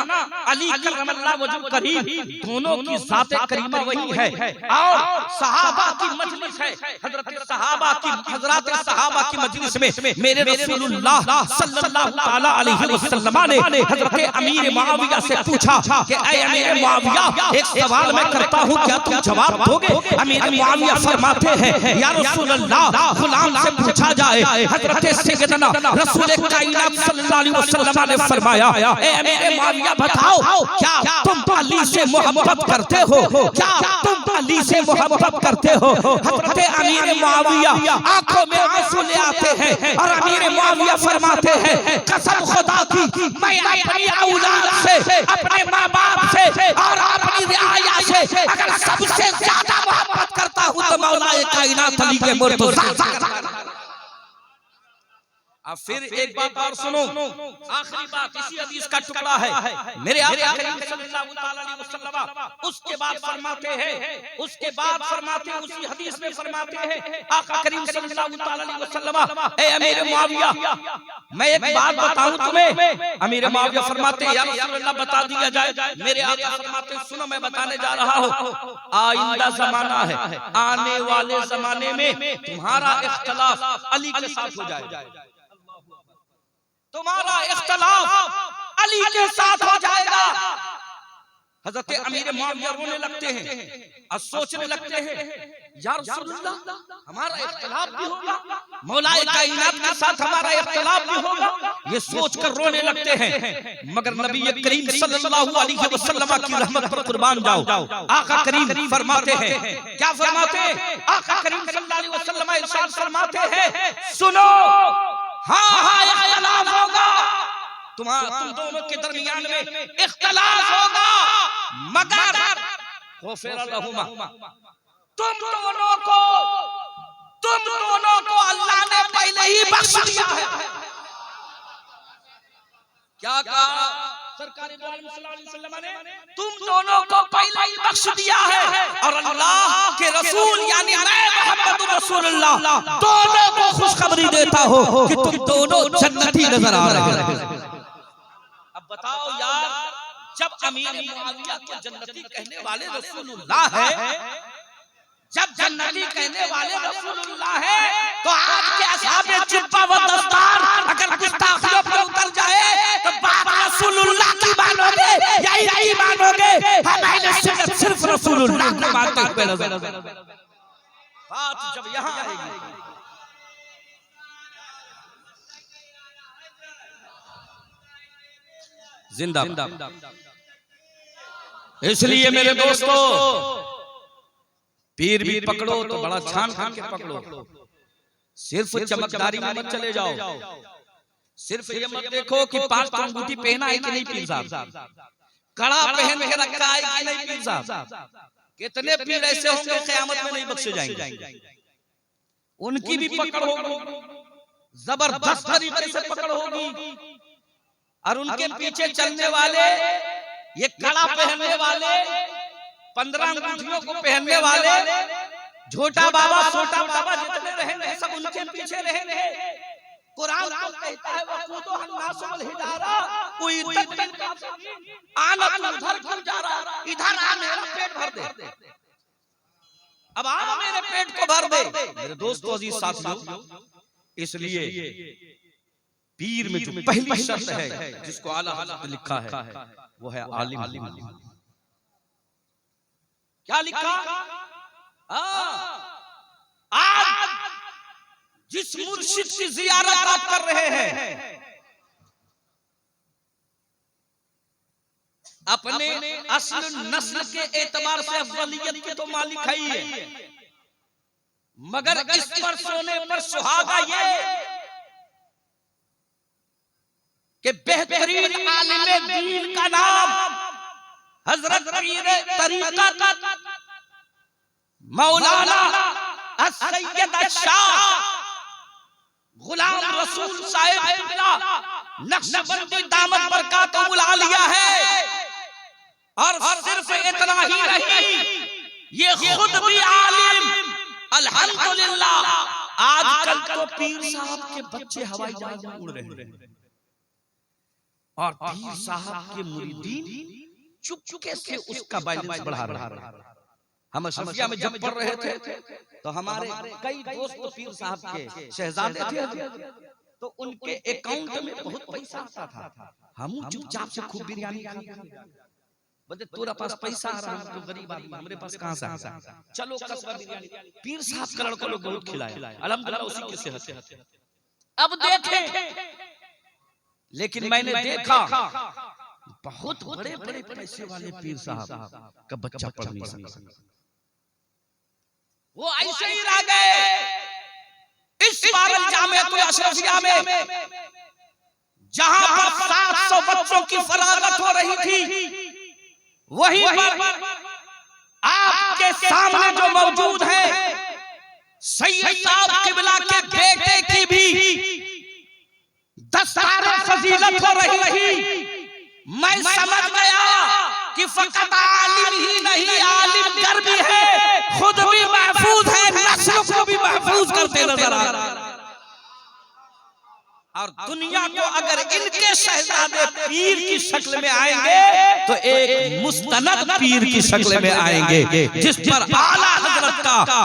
अली करमल्लाहु वजहु करीम, दोनों की ज़ात करीमा वही है और सहाबा की मजलिस है। हजरत सहाबा की हजरत सहाबा की मजलिस में मेरे रसूलुल्लाह सल्लल्लाहु ताला अलैहि वसल्लम ने हजरत अमीर मुआविया से पूछा कि ऐ अमीर मुआविया एक सवाल मैं करता हूं, क्या तुम जवाब दोगे? अमीर मुआविया फरमाते हैं या रसूलल्लाह गुलाम से पूछा जाए। हजरत सैयदना रसूल कायनात सल्लल्लाहु अलैहि वसल्लम ने फरमाया ऐ अमीर मुआविया बताओ क्या तुम अली से मोहब्बत करते हो, क्या तुम अली से मोहब्बत करते हो? हजरत अमीर मुआविया आंखों में आंसू ले आते हैं और अमीर मुआविया फरमाते हैं कसम खुदा की मैं अपनी औलाद से, अपने माँ बाप से और अपनी रियाया से अगर सबसे ज्यादा मोहब्बत करता हूँ तो मौलाए कायनात अली के मुर्तज़ा। अब फिर एक बात और सुनो, आखिरी बात इसी हदीस का टुकड़ा है। मेरे आका करीम सल्लल्लाहु अलैहि वसल्लम उसके बाद फरमाते हैं, उसके बाद फरमाते हैं, उसी हदीस में फरमाते हैं आका करीम सल्लल्लाहु अलैहि वसल्लम ए अमीर मुआविया मैं एक बात बताऊं तुम्हें। अमीर मुआविया फरमाते हैं या रसूलल्लाह बता दिया जाए। मेरे आका फरमाते हैं सुनो मैं बताने जा रहा हूं, आइंदा जमाना है, आने वाले जमाने में तुम्हारा इख्तिलाफ अली के साथ हो जाएगा, तुम्हारा इख्तिलाफ अली अली के साथ हो जाएगा। हजरत अमीर मुआविया रोने लगते हैं और सोचने लगते हैं, या रसूलल्लाह हमारा इख्तिलाफ भी होगा, मौलाए कायनात के साथ हमारा इख्तिलाफ भी होगा, ये सोचकर रोने लगते हैं। मगर नबी करीम सल्लल्लाहु अलैहि वसल्लम की रहमत पर कुर्बान जाओ, आका करीम फरमाते हैं, क्या फरमाते हैं? आका करीम सल्लल्लाहु अलैहि वसल्लम इरशाद फरमाते हैं, सुनो हाँ इख्तिलाफ होगा, तुम दोनों के दरमियान में इख्तिलाफ होगा, मगर तुम दोनों को अल्लाह ने पहले ही बख्श दिया है। क्या कहा सरकार दो आलम सल्लल्लाहु अलैहि वसल्लम ने? तुम दोनों को पहले ही बख्श दिया है, और अल्लाह के रसूल यानी मैं मोहम्मद रसूलुल्लाह दोनों को खुशखबरी देता हो कि तुम दोनों जन्नती नजर आ रहे हैं। अब बताओ यार, जब अमीर मुआविया को जन्नती कहने वाले रसूलुल्लाह है, जब जन्नती कहने वाले रसूलुल्लाह है, तो आज के असहाबे जुब्बा व दस्तार अगर गुस्ताखियों पर उतर जाए तो बात रसूलुल्लाह की मानोगे या इनकी मानोगे? हम अहले सुन्नत सिर्फ रसूलुल्लाह को मानते हुए नजर। बात जब यहाँ आएगी, जिंदा। इसलिए मेरे दोस्तों, पीर भी पकड़ो तो बड़ा छान छान के पकड़ो, सिर्फ चमकदारी में मत चले जाओ, सिर्फ ये मत देखो कि 5 अंगूठी पहना है कि नहीं पीर साहब, कड़ा पहन के रखा है कि नहीं पीर साहब। कितने पीर ऐसे होंगे क़यामत में नहीं बख्शे जाएंगे, उनकी भी पकड़ होगी, जबरदस्त तरीके से पकड़ होगी, और उनके पीछे चलने वाले, ये कड़ा पहनने वाले, 15 अंगूठियों को पहनने वाले, झोटा बाबा छोटा बाबा जितने रहेंगे सब उनके पीछे रहेंगे। कुरान तो कहता है वक़ूदुहा अन्नास वल हिजारा, कोई आना उधर क्यों जा रहा, इधर आ मेरा पेट भर दे, अब आ मेरे पेट को भर दे। मेरे दोस्तों अजीज साथियों, इसलिए पीर में जो पहली शर्त है जिसको आला हज़रत ने लिखा है वो है आलिम। क्या लिखा? आज जिस मुर्शिद की जियारत आप कर रहे हैं, अपने असल नस्ल के एतबार से अफजलियत के तो मालिक है ही, मगर इस पर सोने पर सुहागा ये कि बेहतरीन आलिम दीन का नाम हजरत पीर तरीक़त मौलाना सैयद शाह गुलाम रसूल साहिब नक्शबंदी दामत बरकातुहुल आलिया है। और सिर्फ इतना ही नहीं, ये खुद भी आलिम, अल्हम्दुलिल्लाह। आजकल तो पीर साहब के बच्चे हवाई जहाज में उड़ रहे हैं, और पीर साहब के मुरीदीन चुपके से उसका बैलेंस बढ़ा रहे हैं। हम शफिया में जब पढ़ रहे थे तो हमारे कई दोस्त पीर साहब के शहजादे थे, तो उनके अकाउंट में बहुत पैसा आता था। हम चुपचाप से खूब बिरयानी खाते, बोलते तेरा पास पैसा आ रहा है, तो गरीब आदमी, हमारे पास कहां से आ, चलो कसबा बिरयानी। पीर साहब के लड़कों लोग बहुत खिलाए, अल्हम्दुलिल्लाह उसी के सेहत है। अब देखें, लेकिन मैंने देखा बहुत बड़े बड़े पैसे वाले पीर साहब का बच्चा पढ़ नहीं सकता, वो ऐसे ही रह गए। इस बार जामिअतुल अशरफिया में जहां पर 700 बच्चों की फरागत हो रही थी, वहीं पर आपके सामने जो मौजूद है सैयद साहब किबला के बेटे की भी दस्तारे फजीलत हो रही थी। मैं समझ गया कि फकत आलिम ही नहीं, आलिम कर भी है, खुद भी महफूज है, नस्ल को भी महफूज करते नजर आ रहा है। और दुनिया को अगर इनके शहजादे पीर की शक्ल में आएंगे तो एक मुस्तनद पीर की शक्ल में आएंगे, जिस पर आला हजरत का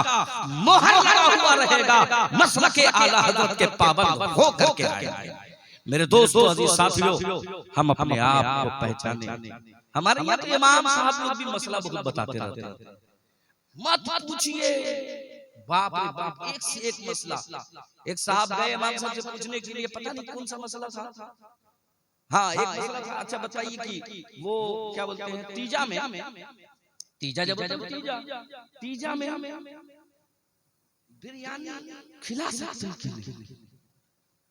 मोहर लगा हुआ रहेगा, मसलके आला हजरत के पाबंद होकर के आएंगे। मेरे दोस्तों, अजीज साथियों, हम अपने आप को पहचाने। हमारे यहाँ तो इमाम साहब लोग भी मसला बहुत बताते रहते हैं। मत पूछिए, बाप रे बाप, एक से एक मसला। एक साहब गए इमाम साहब से पूछने के लिए, पता नहीं कौन सा मसला था। हाँ, एक मसला था। अच्छा बताइए कि वो क्या बोलते हैं, तीजा में, तीजा जब तीजा में बिरयानी खिला सकते हैं।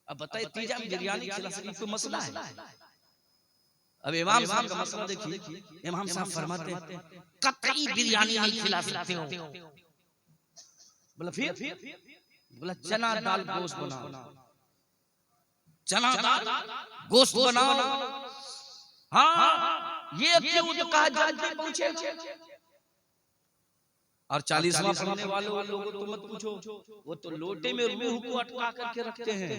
अब बताइए, तीजा में बिरयानी खिला सकते, कोई मसला है? अब इमाम साहब का मसला देखिए, इमाम साहब फरमाते हैं कतई बिरयानी नहीं खिला सकते हो। बोला फिर? बोला चना दाल गोश्त बनाओ, चना दाल गोश्त बनाओ। हाँ, ये क्यों तो कहा जानते पहुंचे। और 40वां पढ़ने वाले लोगों को मत पूछो, वो तो लोटे में रूह को अटका करके रखते हैं,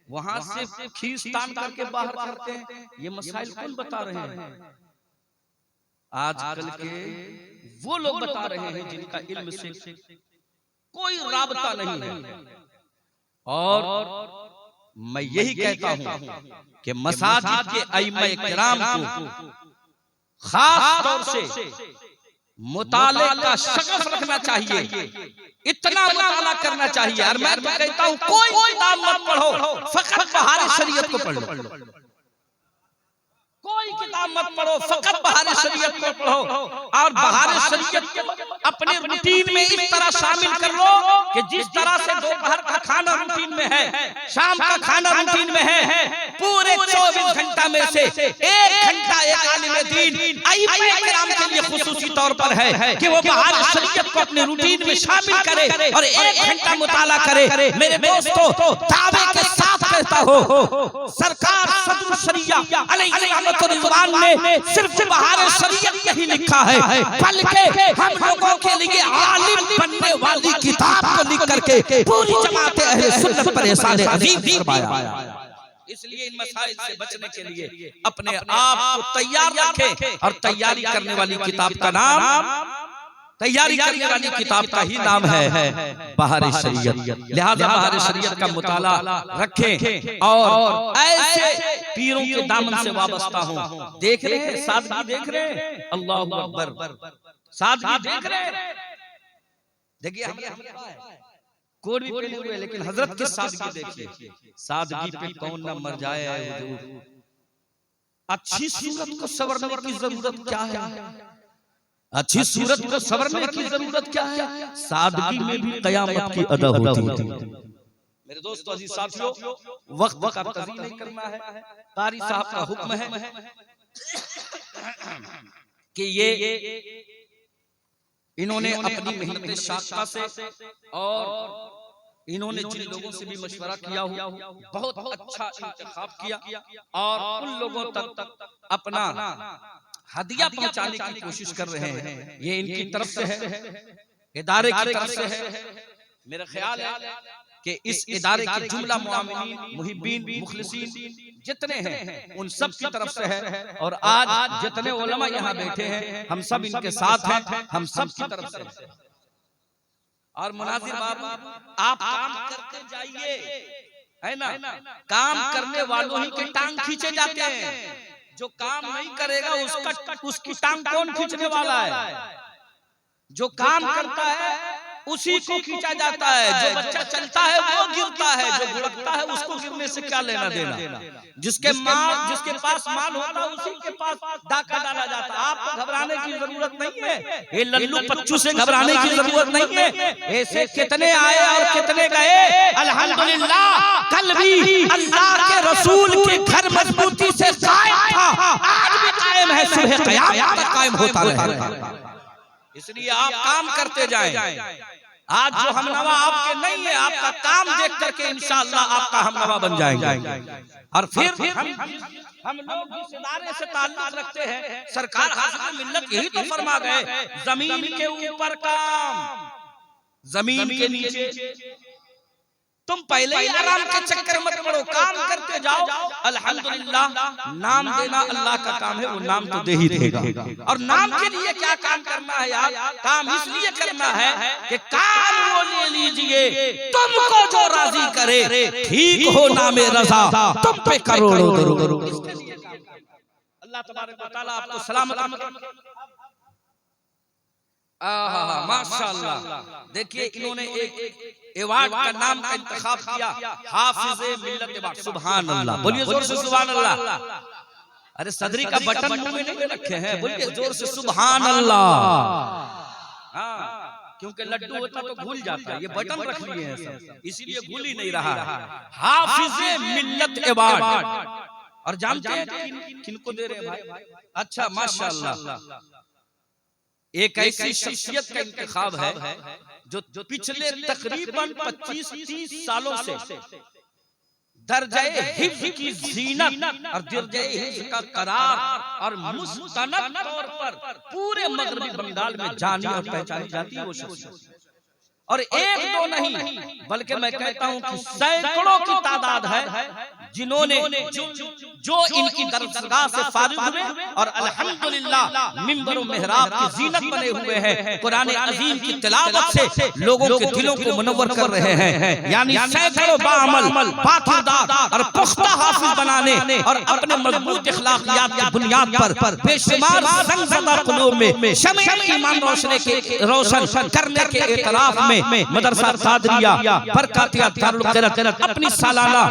वहां से खीस तान करके बाहर करते हैं। ये मसाइल कौन बता रहे हैं? आजकल के वो लोग बता रहे हैं जिनका इल्म से कोई राबता नहीं है। और मैं यही कहता हूं कि मसाजिद के अइम्मा किराम को खास तौर से मुताले का शगफ रखना चाहिए, इतना मुताला करना चाहिए। और मैं तो कहता हूं कोई किताब मत पढ़ो, फकत बहार शरीयत को पढ़ लो। कोई किताब मत पढ़ो, फकत बहार शरीयत को पढ़ो। और बहार शरीयत को अपने रूटीन में इस तरह शामिल कर लो कि जिस तरह से दोपहर का खाना रूटीन में है, शाम का खाना रूटीन में है, पूरे 24 घंटा में से 1 घंटा एक आलिम दीन अइम्मा किराम के लिए खुसूसी तौर पर है कि वो बहार शरीयत को अपने रूटीन में शामिल करे और 1 घंटा मुताला करे। मेरे दोस्तों, दावे के साथ कहता हो, सरकार सदरुल शरिया अलैहि रहमत रिजवान ने सिर्फ बहार शरीयत यही लिखा है, बल्कि हम लोगों के लिए आलिम बनने वाली किताब को लिख करके पूरी जमात अहले सुन्नत पर एहसान अजीम फरमाया। इसलिए इन मसाइल से बचने के लिए अपने आप को तैयार रखें। और तैयारी करने वाली किताब का नाम, तैयारी करने वाली किताब का ही नाम है बहार शरीयत। लिहाजा बहार शरीयत का मुताला रखें। और ऐसे पीरों के दामन से वाबस्ता हूं। देख रहे हैं सादगी, देख रहे हैं, अल्लाहु अकबर, सादगी देख रहे हैं। देखिए कोट भी पहने हुए, लेकिन हजरत की सादगी देखिए। सादगी पे कौन न मर जाए हुजूर। अच्छी सूरत को संवरने की जरूरत क्या है? अच्छी सूरत को संवरने की जरूरत क्या है? सादगी में भी कयामत की अदा होती है। मेरे दोस्तों, अजीज साथियों, वक्त का तज़ीम नहीं करना है। कारी साहब का हुक्म है कि ये इन्होंने अपनी मेहनत शाखा से और इन्होंने जिन लोगों से भी मशवरा किया हो, बहुत अच्छा इंतखाब किया और उन लोगों तक अपना हदिया पहुंचाने की कोशिश कर रहे हैं। ये इनकी तरफ से है, इदारे की तरफ से है। मेरा ख्याल है कि इस इदारे के जुमला मुआमिनीन, मुहिब्बीन, मुखलिसीन जितने हैं उन सब की तरफ से है। और आज जितने उलमा यहाँ बैठे हैं, हम सब इनके साथ हैं, हम सब की तरफ से है। और मुनाजिर बाबू, आप काम करते जाइए, है ना? काम करने वालों ही के टांग खींचे जाते हैं। जो काम नहीं करेगा उसकी टांग कौन खींचने वाला है? जो काम करता है उसी को खींचा जाता है। जो बच्चा चलता है वो गिरता है, जो लुढ़कता है उसको गिरने से क्या लेना देना। जिसके पास माल होता है उसी के पास डाका डाला जाता है। आपको घबराने की जरूरत नहीं है, ये लल्लू पच्चू से घबराने की जरूरत नहीं है। ऐसे कितने आए और कितने गए, अल्हम्दुलिल्लाह कल भी अल्लाह के रसूल के घर मजबूती से कायम था, आज भी कायम है, सुबह क़यामत तक कायम होता रहेगा। इसलिए आप काम करते जाएं। आज जो हमनवा आपके नहीं है, आपका काम देख करके इंशाअल्लाह आपका हमनवा बन जाएंगे। और फिर हम लोग जिस इदारे से ताल्लुक रखते हैं, सरकार हाज़िर मिल्लत यही तो फरमा गए, जमीन के ऊपर काम, जमीन के नीचे तुम पहले ही आराम के चक्कर मत पड़ो, काम करते जाओ। अल्हम्दुलिल्लाह, नाम देना अल्लाह का काम है, वो नाम तो दे ही देगा। और नाम के लिए क्या काम करना है यार? काम इसलिए करना है कि काम वो ले लीजिए तुमको जो राजी करे, ठीक हो नामे रजा तुम पे करोड़ों दरूद। अल्लाह तबारक व तआला आपको सलामत माशाअल्लाह। देखिए इन्होंने एक अवार्ड का नाम का इंतखाब किया, हाफिज़े मिल्लत अवार्ड। सुभान अल्लाह, बोलिए जोर से सुभान अल्लाह। अरे सदरी का बटन मुंह में नहीं रखे हैं, बोलिए जोर से सुभान अल्लाह। हाँ, क्योंकि लड्डू होता तो भूल जाता है, ये बटन रख लिए हैं सब, इसीलिए भूल ही नहीं रहा है। हाफिज़े मिल्लत अवार्ड। और जानते हैं किनको दे रहे हैं भाई? अच्छा माशाअल्लाह, एक ऐसी शख्सियत का इंतखाब है जो पिछले तकरीबन 25-30 सालों से दर्जे हिफ्ज़ की ज़ीनत और दर्जे हिफ्ज़ का करार और मुस्तनद तौर पर पूरे मगरबी बंगाल में जानी और पहचानी जाती है वो शख्सियत। और एक दो नहीं बल्कि मैं कहता हूं कि सैकड़ों की तादाद है जिन्होंने जो इनकी दरगाह से फारिग हुए और अल्हम्दुलिल्लाह मिंबर और मेहराब की ज़ीनत बने हुए हैं, कुरान अज़ीम की तिलावत से लोगों के दिलों को मुनव्वर कर रहे हैं। यानी सैकड़ों बाअमल, बाखुरदार और पुख्ता हाफिज बनाने और अपने मजबूत इखलाकियात की बुनियाद पर बेशुमार ज़ंगज़दा क़ुलूब में शम्अ ईमान रोशन करने के एतराफ़ में मदरसा कादरिया बरकातिया दारुल क़िरात अपनी सालाना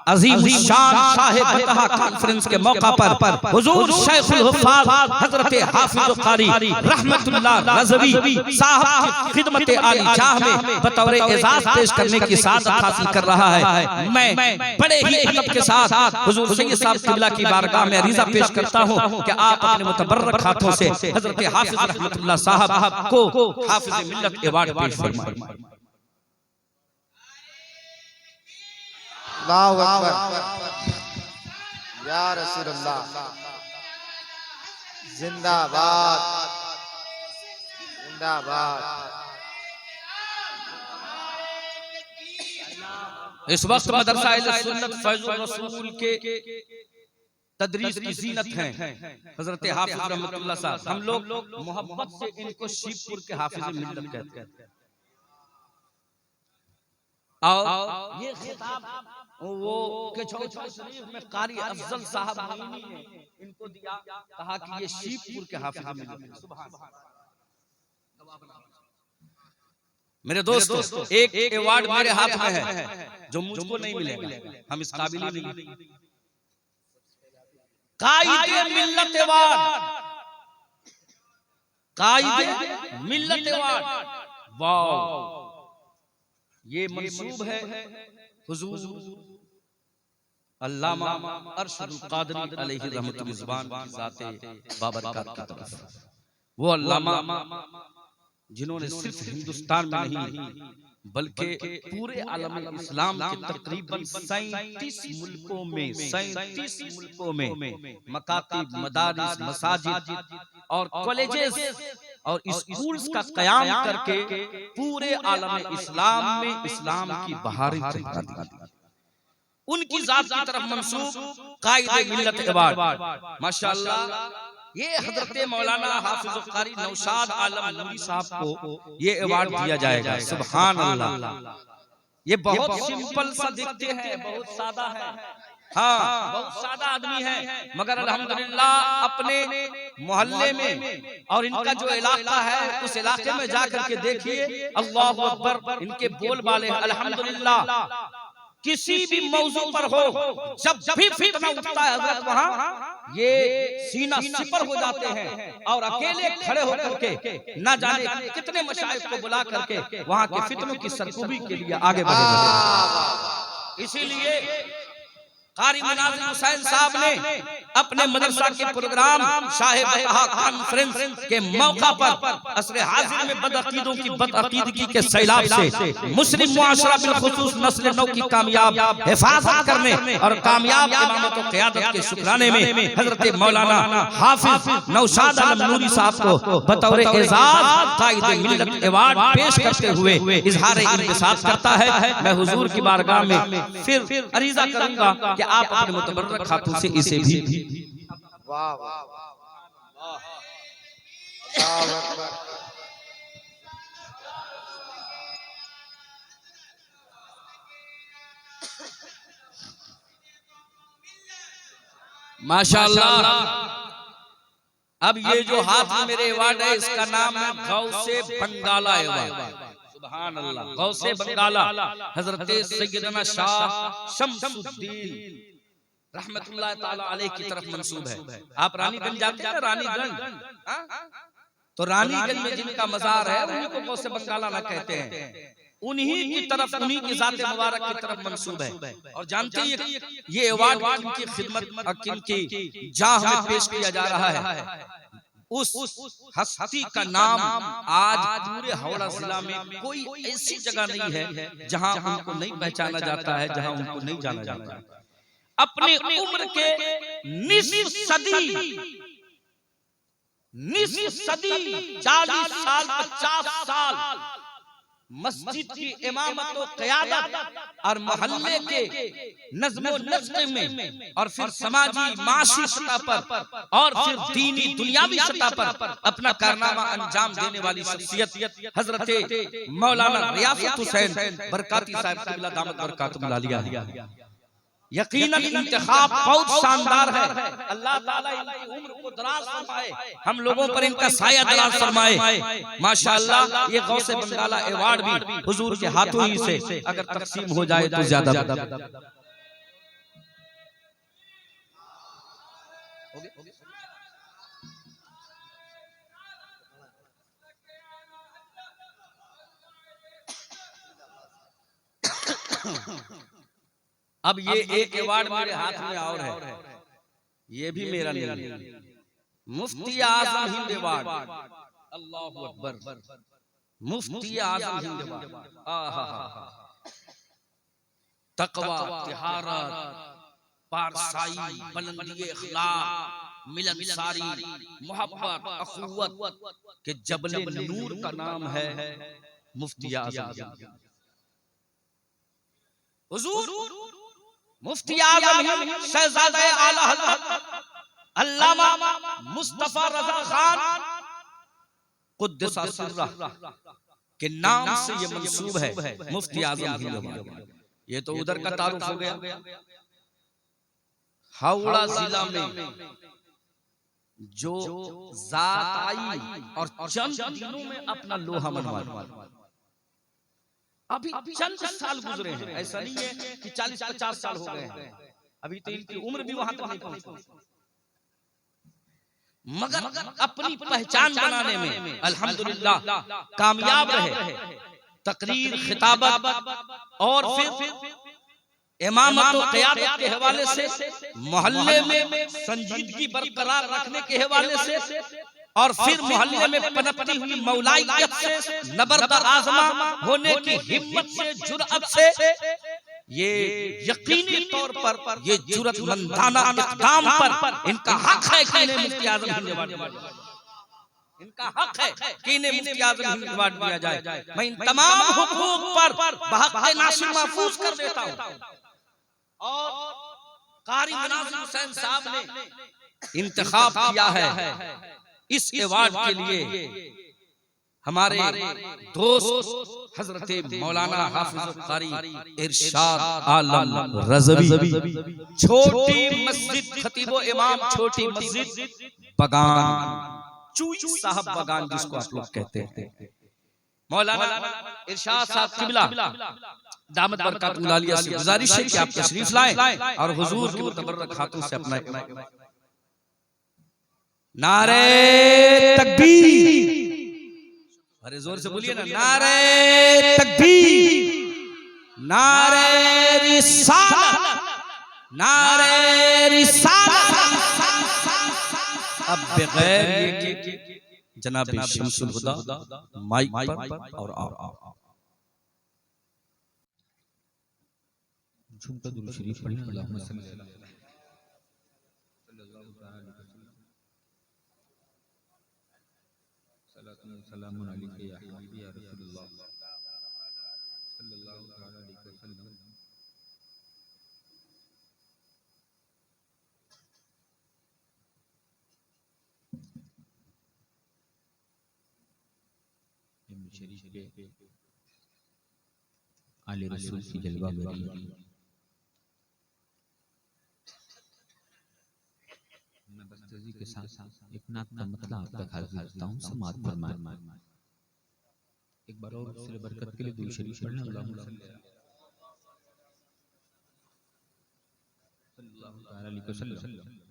अजीम शान साहिब बतहा कॉन्फ्रेंस के मौका पर हुजूर शेखुल हुफ़ाज़ हज़रत हाफिज़ क़ारी रहमतुल्लाह रज़वी साहब की खिदमत आली जाह में बतौर एजाज़ पेश करने की सादत हासिल कर रहा है। मैं बड़े ही अदब के साथ हुजूर सैयद साहब क़िबला की बारगाह में अरीज़ा पेश करता हूँ कि आप अपने मुतबर्रक हाथों से हज़रत हाफिज़ रहमतुल्लाह साहब को हाफिज़ मिल्लत अवार्ड पेश फरमाएं। अल्लाहु अकबर या रसूलल्लाह, जिंदाबाद जिंदाबाद। इस वक्त मदरसा अहले सुन्नत फैज़ुर रसूल के तदरीस की ज़ीनत हैं हज़रत हाफिज़ रहमतुल्लाह साहब। हम लोग मोहब्बत से इनको शिवपुर के हाफिज़ मिल्लत कहते हैं। और ये खिताब वो केचौछा शरीफ में कारी अफजल साहब ने इनको दिया, कहा कि ये शिवपुर के हाफिज़ मिल्लत। सुभान अल्लाह। मेरे दोस्तों, एक अवार्ड मेरे हाथ में है जो मुझको नहीं मिलेगा, हम इस काबिल ही नहीं। कायदे मिल्लत अवार्ड, कायदे मिल्लत अवार्ड। वाह, ये मंसूब है हुजूर अल्लामा अरशदुल क़ादरी अलैहि रहमतुल ज़ुबान की ज़ाते बाबरकत की तरफ। वो अल्लामा जिन्होंने सिर्फ हिंदुस्तान में नहीं बल्कि पूरे आलम इस्लाम के तकरीबन 37 मुल्कों में मकातिब, मदारिस, मसाजिद और कॉलेजेस और स्कूल्स का क़याम करके पूरे आलम इस्लाम में इस्लाम की बहारें चमका दी। उनकी ज़ात की तरफ मंसूब कायदे मिल्लत अवार्ड। माशाअल्लाह, ये हज़रत मौलाना हाफिज़ क़ारी नौशाद आलम नूरी साहब को ये अवार्ड दिया जाएगा। सुभान अल्लाह। ये बहुत सिंपल सा दिखते हैं, बहुत सादा है, हाँ बहुत सादा आदमी है, मगर अल्हम्दुलिल्लाह अपने मोहल्ले में और इनका जो इलाका है उस इलाके में जाकर के देखिए, अल्लाहु अकबर, इनके बोल वाले अल्हम्दुलिल्लाह किसी भी मौजू पर हो, जब भी फितना उठता है हजरत वहाँ ये सीना सिपर हो जाते हैं और अकेले खड़े होकर के न जाने कितने मशाइख को बुला करके वहाँ के फितनों की सरकूबी के लिए आगे बढ़े। इसीलिए क़ारी मुनाज़िर हुसैन साहब ने अपने मदरसा के प्रोग्राम शाह कॉन्फ्रेंस के मौका पर असरे हाजिर में बदअकीदों की बदअकीदगी के सैलाब से मुस्लिम मुआशरा बिलखुसूस नस्ल नौ की कामयाब हिफाजत करने और कामयाब इमामत और क़यादत के शुक्राने में हजरत मौलाना हाफिज नौशाद आलम नूरी साहब को बतौर एजाज कायदे मिल्लत अवार्ड पेश करते हुए इजहार इंबिसात करता है। मैं हुजूर की बारगाह में फिर अरीजा करूंगा कि आप अपने मुतबर्रक हाथों से इसे भी वाह वाह वाह अल्लाहु अकबर। माशाअल्लाह। अब ये जो हाथ में मेरे अवार्ड है इसका नाम है गौसे बंगाला अवार्ड। सुभान अल्लाह। गौसे बंगाला हजरत सैयदना शाह शम्सुद्दीन रहमतुल्लाह ताला अलैह की तरफ मंसूब है। आप रानीगंज जाते हैं, रानीगंज, तो रानीगंज में जिनका मजार है उन्हीं को गौसे बंगाला ना कहते हैं, उन्हीं की तरफ, उन्हीं की जात मुबारक की तरफ मंसूब है। और जानते हैं ये अवार्ड किनकी खिदमत और किनकी जाह में पेश किया जा रहा है। उस हस्ती का नाम आज पूरे हावड़ा जिला में कोई ऐसी जगह नहीं है जहां उनको नहीं पहचाना जाता है, जहां उनको नहीं जाना जाता है। अपने उम्र के निस्फ सदी 40 साल 50 साल मस्जिद की इमामत और क़यादत और मोहल्ले के नज़्म व नस्क़ में और फिर समाजी माशी सतह पर और फिर दीनी दुनियावी सतह पर अपना कारनामा अंजाम देने वाली शख्सियत हजरत मौलाना रियासत हुसैन बरकाती साहब क़िबला दामत बरकातुहुल आलिया है। यकीनन इंतखाब बहुत शानदार है। अल्लाह ताला इनकी उम्र को दराज फरमाए, हम लोगों पर इनका साया दराज फरमाए। माशाअल्लाह। ये गौसे बंगाला अवार्ड भी हुजूर के हाथों ही से अगर तकसीम हो जाए तो ज्यादा। अब ये एक अवार्ड मेरे हाथ में और है, ये भी मेरा नहीं है। मुफ्ती आजम हिंद अवार्ड। अल्लाहु अकबर। मुफ्ती आजम हिंद अवार्ड। तकवा, तिहारत, पारसाई, बुलंदी अखलाक, मिलनसारी, मोहब्बत, अखुवत के जबले नूर का नाम है मुफ्ती आजम। हुजूर मुफ्ती आजम शहजादा आला हज़रत अल्लामा मुस्तफा रजा खान कुद्दस सिर्रह के नाम से ये मंसूब है मुफ्ती आजम हिंद अवार्ड। ये तो उधर का तारुफ हो गया। हावड़ा जिला में जो जात आई और चंद दिनों में अपना लोहा मनवा, अभी चंद साल गुजरे हैं, ऐसा नहीं है कि 40-50 साल हो गए हैं, अभी तो इनकी उम्र भी वहां तक नहीं पहुंची, मगर अपनी पहचान बनाने में अल्हम्दुलिल्लाह कामयाब रहे। तकरीर, खिताबत और फिर इमामत और क़यादत के हवाले से, मोहल्ले में संजीदगी बरकरार रखने के हवाले से और फिर मोहल्ले में पनपती हुई मौलाइयत से, नबर्द आज़मा होने की हिम्मत से, जुर्अत से, ये यकीनी तौर पर ये जुर्अतमंदाना इक़दाम पर इनका हक है कि इन्हें मुफ्ती आज़म हिंद अवार्ड, इनका हक है कि इन्हें मुफ्ती आज़म हिंद अवार्ड दिया जाए। मैं इन तमाम हुकूक पर बहक़ नासिर महफूज कर देता हूँ। और कारी मुनाज़िर हुसैन साहब ने इंतखाब किया है इस अवार्ड के लिए हमारे दोस्त हजरत मौलाना हाफिज कारी इरशाद आलम रज़वी, छोटी मस्जिद खतीबो इमाम, छोटी मस्जिद बगान, चूई साहब बगान जिसको आप लोग कहते हैं। मौलाना इरशाद साहब क़िबला दामत बरकातुहुल आलिया से गुजारिश है कि आप तशरीफ लाएं और हुजूर के मुतबर्रक हाथों से अपना नारे तकबीर, अरे जोर से बोलिए ना, नारे तकबीर, नारे रिसालत, नारे रिसालत। बगैर ये कि जनाब शमसुल हुदा माइक पर और आप झुमका दुरूद शरीफ पढ़ें। अल्लाहुम्मा सल्ली अला सल्लल्लाहु सलामुन अलैका या हबीबी या रसूलल्लाह सल्लल्लाहु अलैहि वसल्लम। शरीफ के आले रसूल की जलवा बरी। मैं बस्तगी के साथ एक नात का मतलब आप तक हाजिर करता हूँ, समाअत फरमाएं। एक बार और उससे बरकत के लिए दुरूद शरीफ पढ़ना। अल्लाहुम्मा सल्लल्लाहु अलैहि वसल्लम।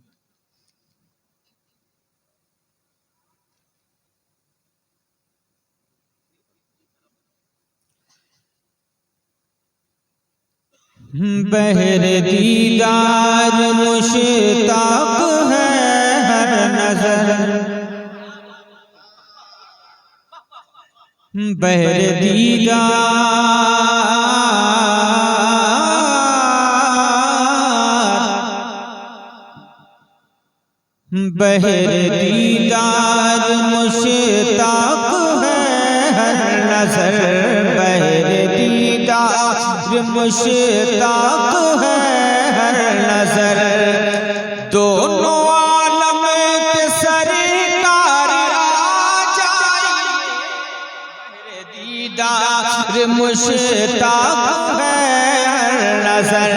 बहरे दीदार मुश्ताक है हर नजर, बहरे दीदार मुश्ताक है हर नजर, बहरे दीदार मुश्ताक है हर नजर। दोनों आलम के सरकार आ जाए, बहरे दीदार मुश्ताक है हर नजर,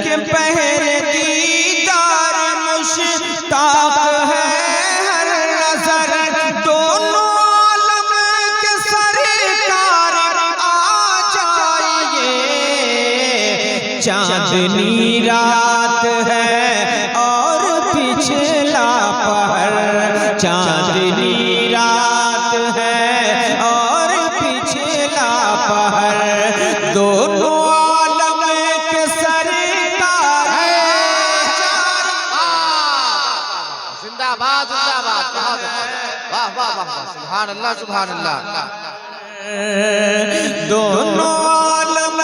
कि बहरे दीदार मुश्ताक है हर नजर। दोनों आलम के सरकार आ जाइए, चांदनी रात है और पिछला पहर, चांदनी रात है और पिछला पहर, दोनों आलम के सरकार है। जिंदाबाद जिंदाबाद, वाह वाह वाह, सुभान अल्लाह सुभान अल्लाह। दोनों आलम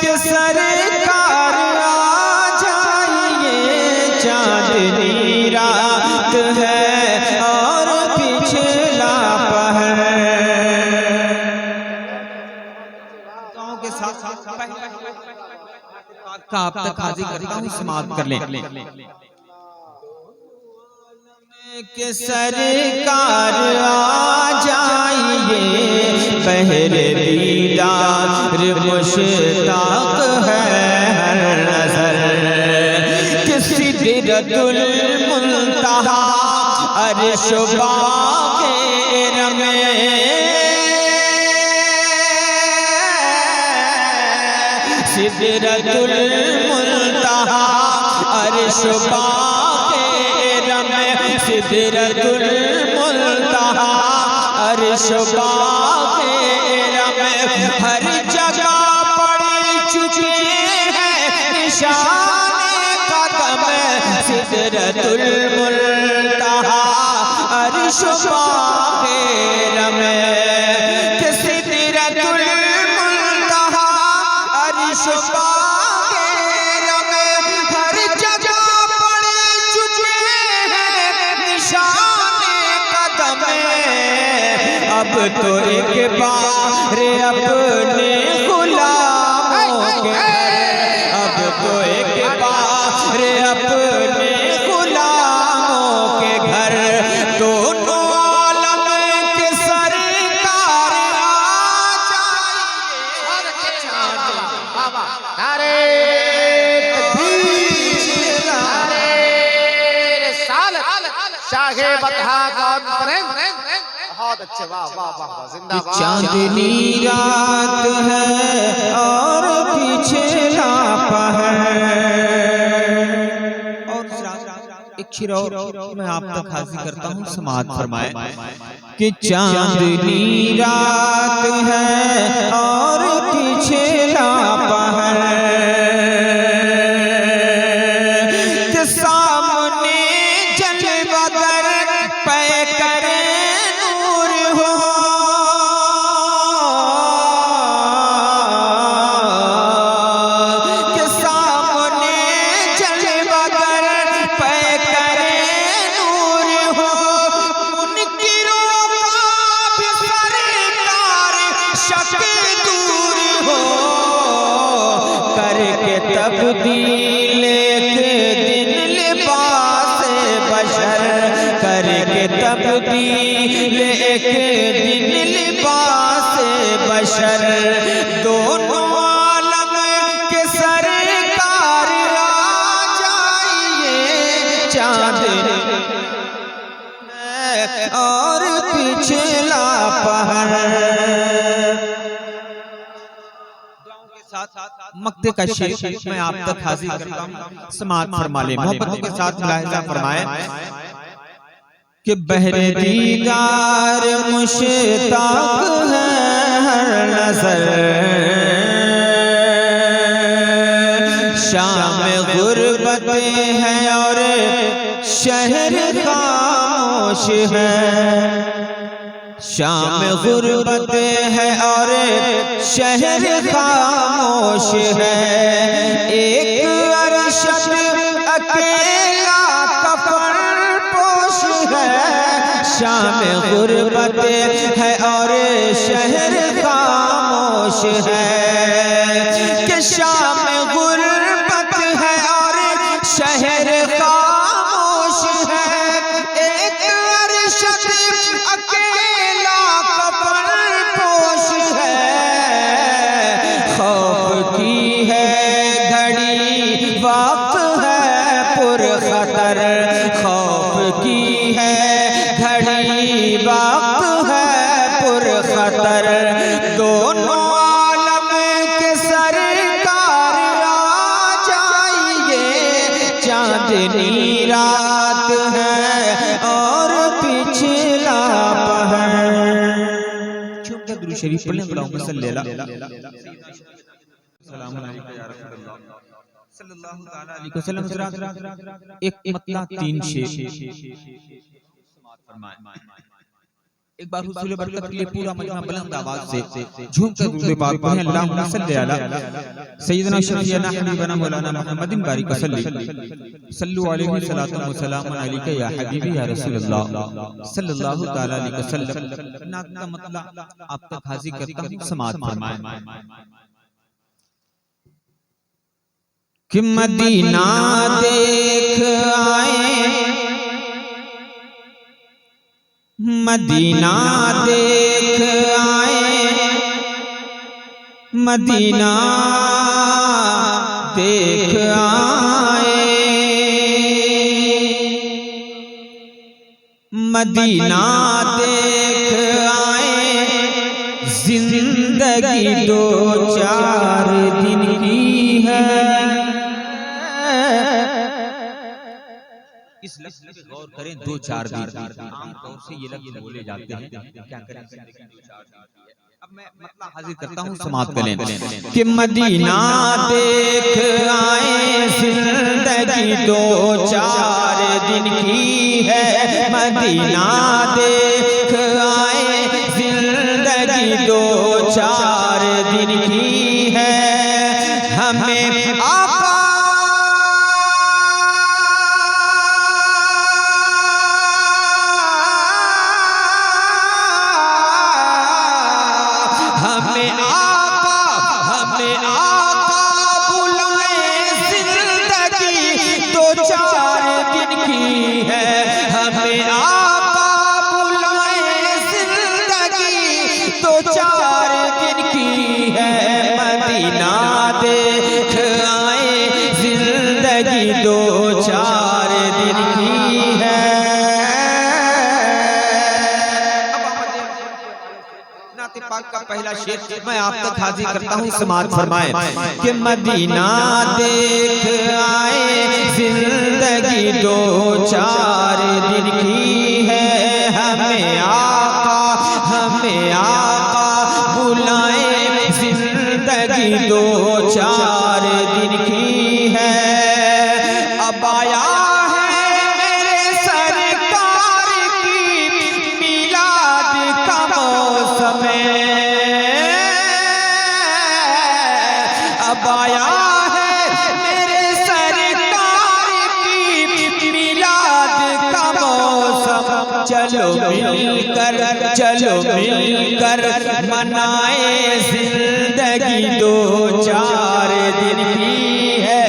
के सरकार आ जाइए, चांदनी रात है और पिछला पहर। गाँव के साथ का आप तक हाजिर करता हूँ, समाप्त कर लें। के सरकार आ जाइए, बहरे दीदार मुश्ताक है हर नजर, कि सिदरतुल मुंतहा अर्श बाग़ेर में, सिदरतुल मुंतहा अर्श बाग़ेर में, सिदरतुल मुंतहा अर्श बाग़ेर में, हर जगह पड़ चुके हैं निशाने कदम, सिदरतुल मुंतहा अर्श बाग़ेर में, कि सिदरतुल मुंतहा अर्श बाग़ेर में, हर जगह पड़ चुके हैं निशाने कदम। अब तो एक बार अपने गुलामों के घर, अब तो एक बार अपने गुलामों के घर, दोनों आलम के सरकार आ जाइए। नारे तकबीर, नारे रिसालत, शाहे बतहा कॉन्फ्रेंस। बहुत अच्छे, वाह वाह वाह, जिंदाबाद। चांदनी रात है और पिछला पहर। और एक शेर और मैं आप तक हाजिर करता हूँ, समाअत फरमाएं। कि चांदनी रात है और पिछला पहर, के सामने जलवा गर तब्दील एक दिन लिबास बशर करके तब्दील एक दिन लिबास बशर दोनों आलम के सरकार आ जाइए चांद और पिछला पहाड़। मक्ते का शेर मैं आप तक हाजिर करता हूँ, समाअत फरमा ले, मोहब्बतों के साथ मुलाहिजा फरमाए कि बहरे दीदार मुश्ताक है हर नजर, शाम गुर्बत है और शहर खामोश है, शाम गुर्बत है और शहर खामोश है, एक अरशद अकेला कफन पोश है, शाम गुर्बत है और शहर खामोश है कि शाम गुर्बत है और शहर खामोश है, एक अरशद अकेला कफन पोश है, खौफ की है घड़ी वक्त है पुरखतर, खौफ की है घड़ी वक्त है पुरखतर, दोनों आलम के सरकार आ जाइए चांदनी रात है और पिछला पहाड़। चुप दुरूद शरीफ पढ़ें, अल्लाहुम्मा सल्ली अला सलाम अलैका या रसूल अल्लाह सल्लल्लाहु तआला अलैहि वसल्लम। एक मतला तीन शेर एक बार हुजूर बरकत के लिए पूरा मजमा बुलंद आवाज से झूम कर दुरूद पाक पढ़ें, अल्लाहुम्मा सल्ली अला सय्यिदना शफीअना हबीबना मौलाना मुहम्मदिन बारिक वसल्ली सल्लु अलैहि सलातु व सलाम अलैका या हबीबी या रसूल अल्लाह सल्लल्लाहु तआला अलैहि वसल्लम। नात का मतला आप तक हाजिर करता हूं, समाअत फरमाएं कि मदीना देख आए, मदीना देख आए, मदीना देख आए, मदीना देख आए, जिंदगी दो चार दिन की है। इस लफ्ज़ पे गौर करें, दो चार दिन। आमतौर से ये लफ्ज़ बोले जाते हैं, क्या करें, अब मैं मतलब हाजिर करता हूँ, समाअत करें कि मदीना देख आए, जिंदगी दो चार दिन की है, मदीना देख आए, जिंदगी दो चार दिन की है, हमें आका बुलाए, जिंदगी दो चार दिन की है, हमें आका बुलाए, जिंदगी दो चार दिन की है, मदीना देख आए, जिंदगी दो चार दिन की है। पाक का पहला शेर मैं आप तक हाजिर करता हूँ, समाअत फरमाएं कि मदीना देख आए, जिंदगी दो चार दिन की है, हमें आका बुलाए, जिंदगी दो चार दिन की है। अब आया है मेरे सरकार की मिलाद का मौसम, अब आया है मेरे सरकार की मिलाद का मौसम, चलो मिलकर मनाए, जिंदगी दो चार दिन की है,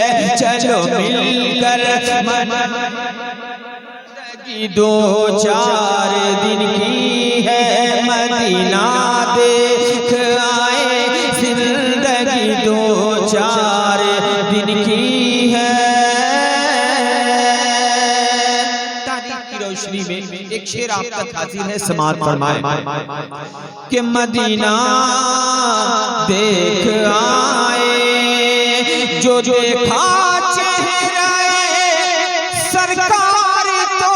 जिंदगी दो चार दिन की है, मदीना देख आए, जिंदगी दो चार दिन की है। तारीख की रोशनी में एक शेर आप तक हाजिर है, समाअत फरमाए कि मदीना देख आए, जो देखा चेहरा सरकार तो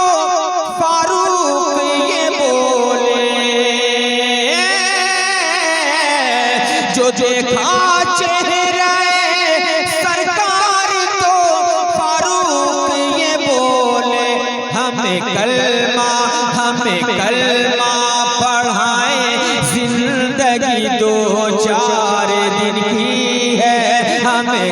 फारूक ये बोले, जो देखा चेहरा सरकार तो फारूक ये बोले, हमें कलमा पढ़ाए, जिंदगी दो चार दिन की है, हमें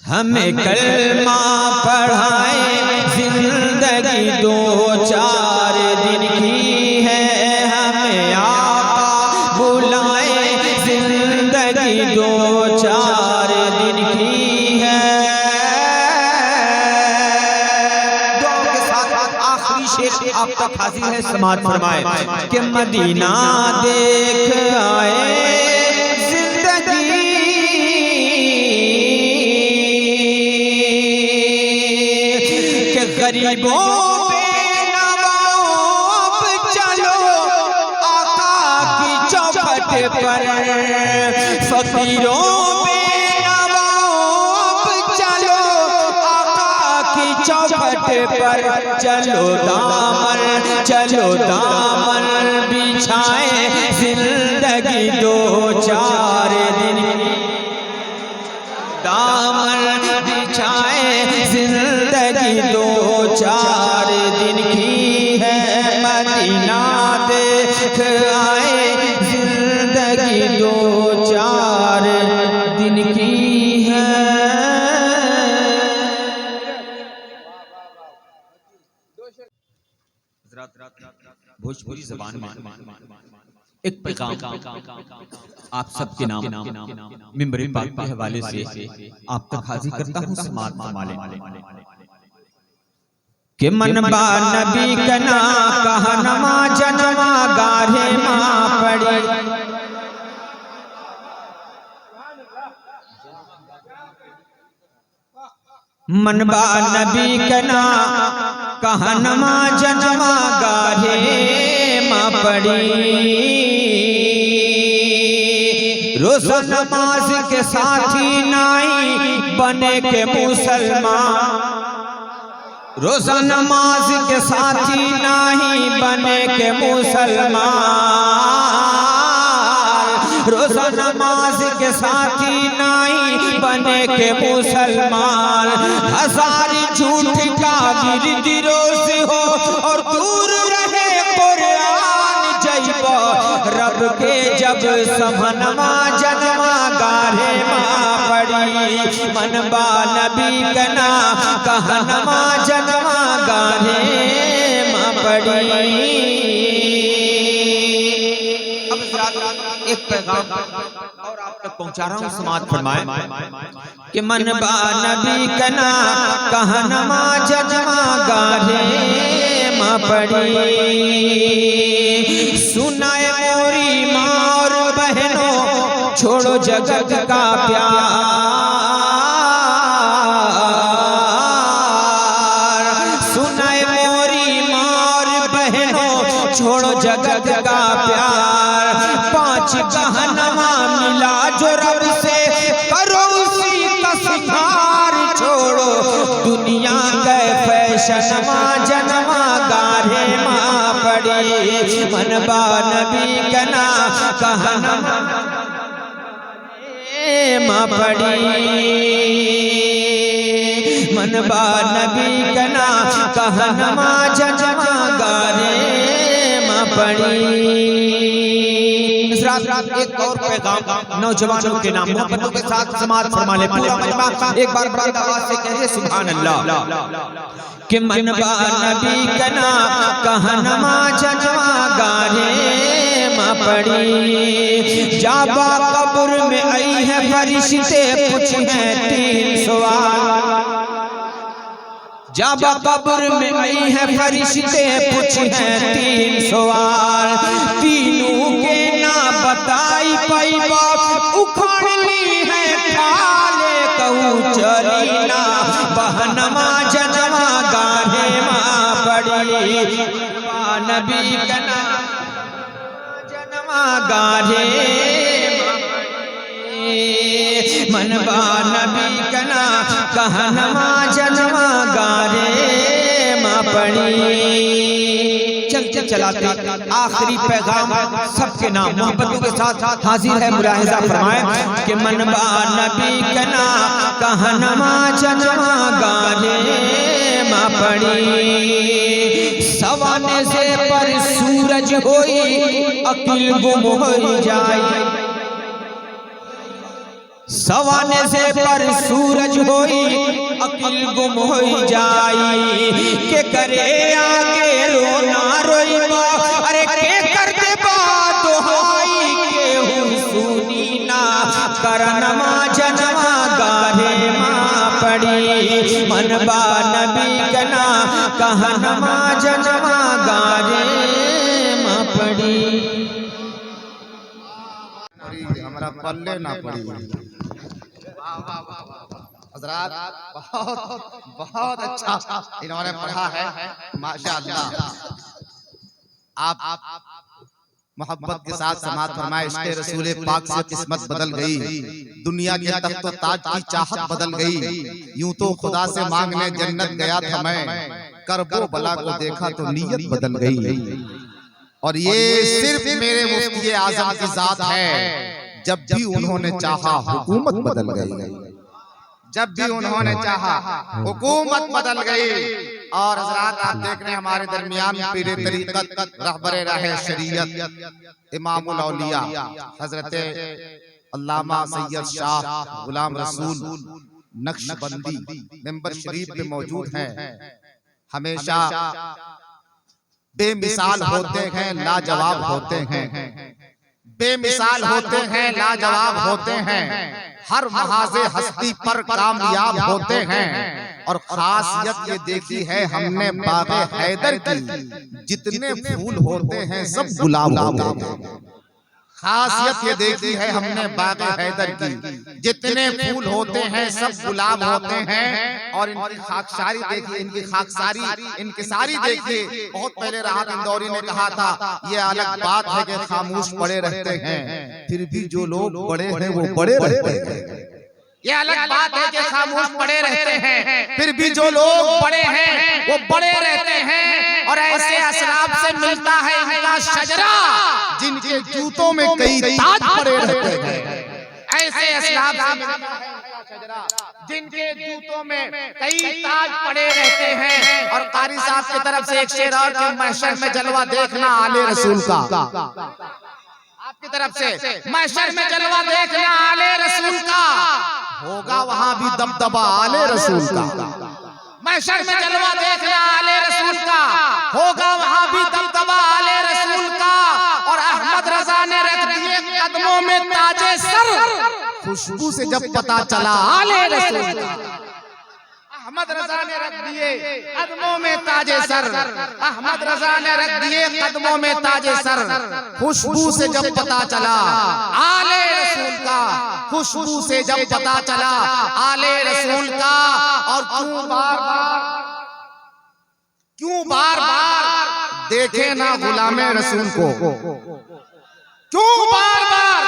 हमें कलमा पढ़ाए, जिंदगी दो चार दिन की है, हमें आका बुलाए, जिंदगी दो चार दिन की है। दुआ के साथ आखिरी शेर आप तक हाजिर है, समाअत फरमाए कि मदीना देख आए, गरीबों बेनवाब चलो आका की चौखट पर, फकीरों बेनवाब चलो आका की चौखट पर, चलो दामन बिछाए, जिंदगी दो चार दिन की, दामन बिछाए, जिंदगी दो चार दिन की है, मदीना देख आए, जिंदगी दो चार दिन की है। भोजपुरी ज़बान में एक पैगाम आप सबके नाम मिंबर पाक के हवाले से आप तक हाजिर करता हूँ, समाअत फरमाए कि मनबा नबी कना कहनमा जनमा गाढ़े माँ पड़ी, मनबा नबी कना कहनमा जनमा गाढ़े माँ पड़ी, रोज़ा नमाज के साथी नाई बने के मुसलमान, रोज़ा नमाज के साथी नहीं बने के मुसलमान, रोज़ा नमाज के साथी नहीं बने के मुसलमान, हजार झूठ का गिरोज हो और दूर रहे कुरान जैब, रब के जब समनमा जनमा गाढ़े माँ पड़ी, मनबा नबी कना कहनमा जनमा गाढ़े माँ पड़ी। अब एक पैगाम और आप तक पहुंचा रहा हूँ, समाअत फरमाए कि मनबा नबी कना कहनमा जनमा गाढ़े माँ पड़ी, सुनाए मोरी माँ और बहनों, छोड़ो जगत का प्यार, सुनाए मोरी माँ और बहनों, छोड़ो जगत का प्यार, पांच कहनमा मिला जो रब से, करो उसी का सिंगार, छोड़ो दुनिया के फैशन जनमा गाढ़े माँ पड़ी, मनबा नबी कना कहनमा माँ पड़ी, मनबा नबी कना कहनमा जनमा गाढ़े माँ पड़ी। एक और पैगाम नौजवानों के नाम मोहब्बतों के साथ समाअत फरमा ले, पूरा मजमा एक बार बड़ी आवाज से कहे सुभान अल्लाह कि मनबा नबी कना कहनमा जनमा गाढ़े माँ पड़ी। जाबा कब्र में आई है फरिश्ते पूछे तीन सवाल। जाबा कब्र में आई है फरिश्ते पूछे तीन सवाल। तीनों के ना बताई पैबा उखड़नी है खाले कहू चली ना बहनमा जनमा गाहे माँ पड़ी। नबी कना जनमा गाहे मनबा नबी कना कहनमा जनमा गारे माँ पड़ी। चल चल चलाते आखिरी पैगाम सबके नाम मोहब्बतों के साथ हाजिर है। मुलाहिजा फरमाए कि मनबा नबी कना कहनमा जनमा गारे माँ पड़ी। सवाने से पर सूरज होई अकिल गुम हो जाए। सवाने से पर सूरज होई अकिल गुम हो जाई। के करे आगे रोना रोईबा अरे के कर दे बात होई के हूँ सुनी ना करनमा जनमा गाहे माँ पड़ी। मनबा नबी कना कहनमा जनमा गाहे माँ पड़ी। हमारा पल्ले ना पड़ी। हज़रात बहुत बहुत अच्छा इन्होंने पढ़ा है माशाअल्लाह। आप मोहब्बत के साथ समात फरमाए। इश्क़े रसूल पाक से किस्मत बदल गई, दुनिया के तख्त ताज की चाहत बदल गई। यूं तो खुदा से मांगने जन्नत गया था मैं, करबो बला को देखा तो नीयत बदल गई। और ये सिर्फ मेरे मुफ्ती आज़म की जात है। जब भी उन्होंने चाहा हुकूमत बदल गई। जब भी उन्होंने चाहा हुकूमत बदल गई। और हज़रात आप देख रहे हैं हमारे दरमियान पीरे तरीक़त रहबरे राहे शरीयत इमामुल औलिया हज़रत अल्लामा सैयद शाह गुलाम रसूल नक्शबंदी मेंबर शरीफ पे मौजूद हैं। हमेशा बेमिसाल होते हैं, लाजवाब होते हैं। बेमिसाल होते हैं, लाजवाब होते हैं। हर महाज़े हस्ती पर कामयाब होते हैं। और खासियत ये देखी है हमने बाग़े हैदर की, जितने फूल होते हैं सब गुलाब होते हैं। खासियत ये देखी है हमने बाग़े हैदर की, जितने फूल होते हैं सब गुलाब होते हैं। और इनकी खाकसारी देखिए, इनकी खाकसारी इनकिसारी देखिए। बहुत पहले राहत इंदौरी ने कहा था ये अलग बात है कि खामोश पड़े रहते हैं, फिर भी जो लोग बड़े हैं वो बड़े रहते हैं। ये अलग बात है कि खामोश पड़े रहते हैं, फिर भी जो लोग बड़े हैं वो बड़े रहते हैं। और ऐसे असलाफ से मिलता है इनका शजरा, जिनके जूतों में कई ताज पड़े रहते हैं। ऐसे असलाफ से मिलता है शजरा, जिनके जूतों में कई ताज पड़े रहते हैं। और कारी साहब की तरफ से एक शेर और कि महशर में जलवा देखना आले रसूल का। आपकी तरफ से महशर में जलवा देखना आले रसूल का, होगा वहां भी दबदबा आले रसूल का। महशर में जलवा देखना आले रसूल का, होगा वहां भी दबदबा आले रसूल का। और अहमद रजा ने रख दिए कदमों में ताजे सर, खुशबू से जब पता चला आले रसूल का। अहमद रजा ने रख दिए कदमों में ताजे सर, अहमद रजा ने रख दिए कदमों में ताजे सर। खुशबू से जब पता चला आले रसूल का, खुशबू से जब पता चला आले रसूल का। और क्यों बार बार देखे ना गुलामे रसूल को, क्यों बार बार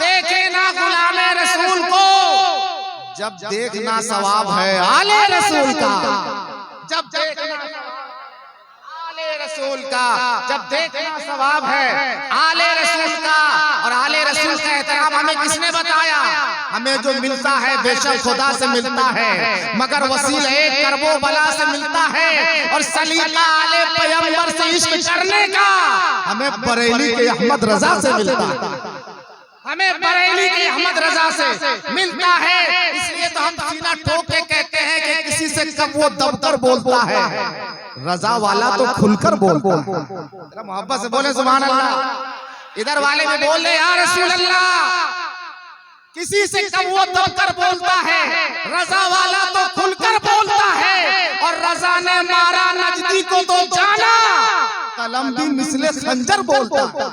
देखे ना गुलामे रसूल को। जब देखना सवाब है आले रसूल का, जब देखना आले रसूल का, जब देखना सवाब है आले रसूल का। और आले रसूल का एहतराम हमें किसने बताया? हमें जो मिलता है बेशक खुदा से मिलता है, मगर वसीला एक करबो बला से मिलता है। और सलीका आले पैगंबर से इश्क करने का हमें बरेली के अहमद रजा से मिलता है, हमें बरेली के अहमद रजा से मिलता है। इसलिए तो हम सीना ठोक के कहते हैं कि किसी से कब वो दबकर बोलता है, रजा वाला तो खुलकर बोलता है। मोहब्बत से बोले सुभान अल्लाह। इधर वाले में बोल रहे या रसूल अल्लाह, किसी से कब वो दबकर बोलता है, रजा वाला तो खुलकर बोलता है, और रजा ने मारा नजदी को तो जाना, कलम भी मिसले खंजर बोलता है।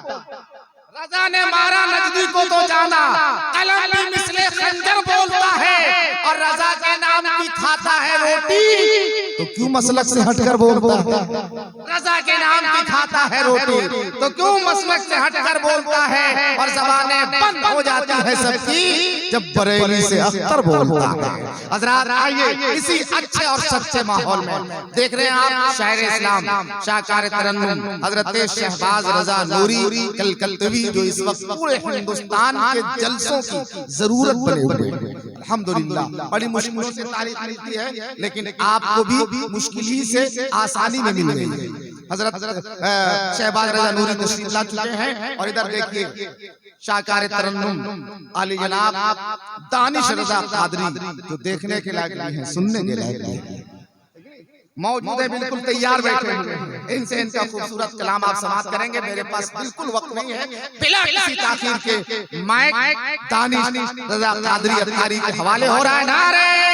रजा ने मारा नजदी को तो जाना, कलम भी मिसले खंजर बोलता है, और रजा के नाम की खाता है रोटी, तो क्यों मसलक से हटकर बोलता है? रजा के नाम की खाता है रोटी, तो क्यों मसलक से हटकर बोलता है? और जबानें बंद हो जाती है सबकी जब बरेली से अख्तर बोलता है। हजरात आइए इसी अच्छे और सच्चे माहौल में देख रहे हैं आप शायर इस्लाम शाहकार तरन्नुम हजरत शहबाज रजा नूरी कलकत्तवी, जो इस वक्त पूरे हिंदुस्तान के जलसों की जरूरत बने हुए हैं। अल्हम्दुलिल्लाह बड़ी मुश्किलों से तारीफ मिलती है, लेकिन आपको भी मुश्किल ही से आसानी में मिल रही है। हजरत शहबाज रजा नूरी तशरीफ ला चुके हैं, और इधर देखिए शाहकार तरन्नुम आली जनाब दानिश रजा कादरी, जो देखने के लायक नहीं है, सुनने के लायक नहीं है, मौजूद है, बिल्कुल तैयार बैठे हुए हैं। इनसे इनका खूबसूरत कलाम आप समाप्त करेंगे। मेरे पास बिल्कुल वक्त नहीं है, बिला किसी ताखीर के माइक दानिश रजा कादरी अत्तारी के हवाले हो रहा है। नारे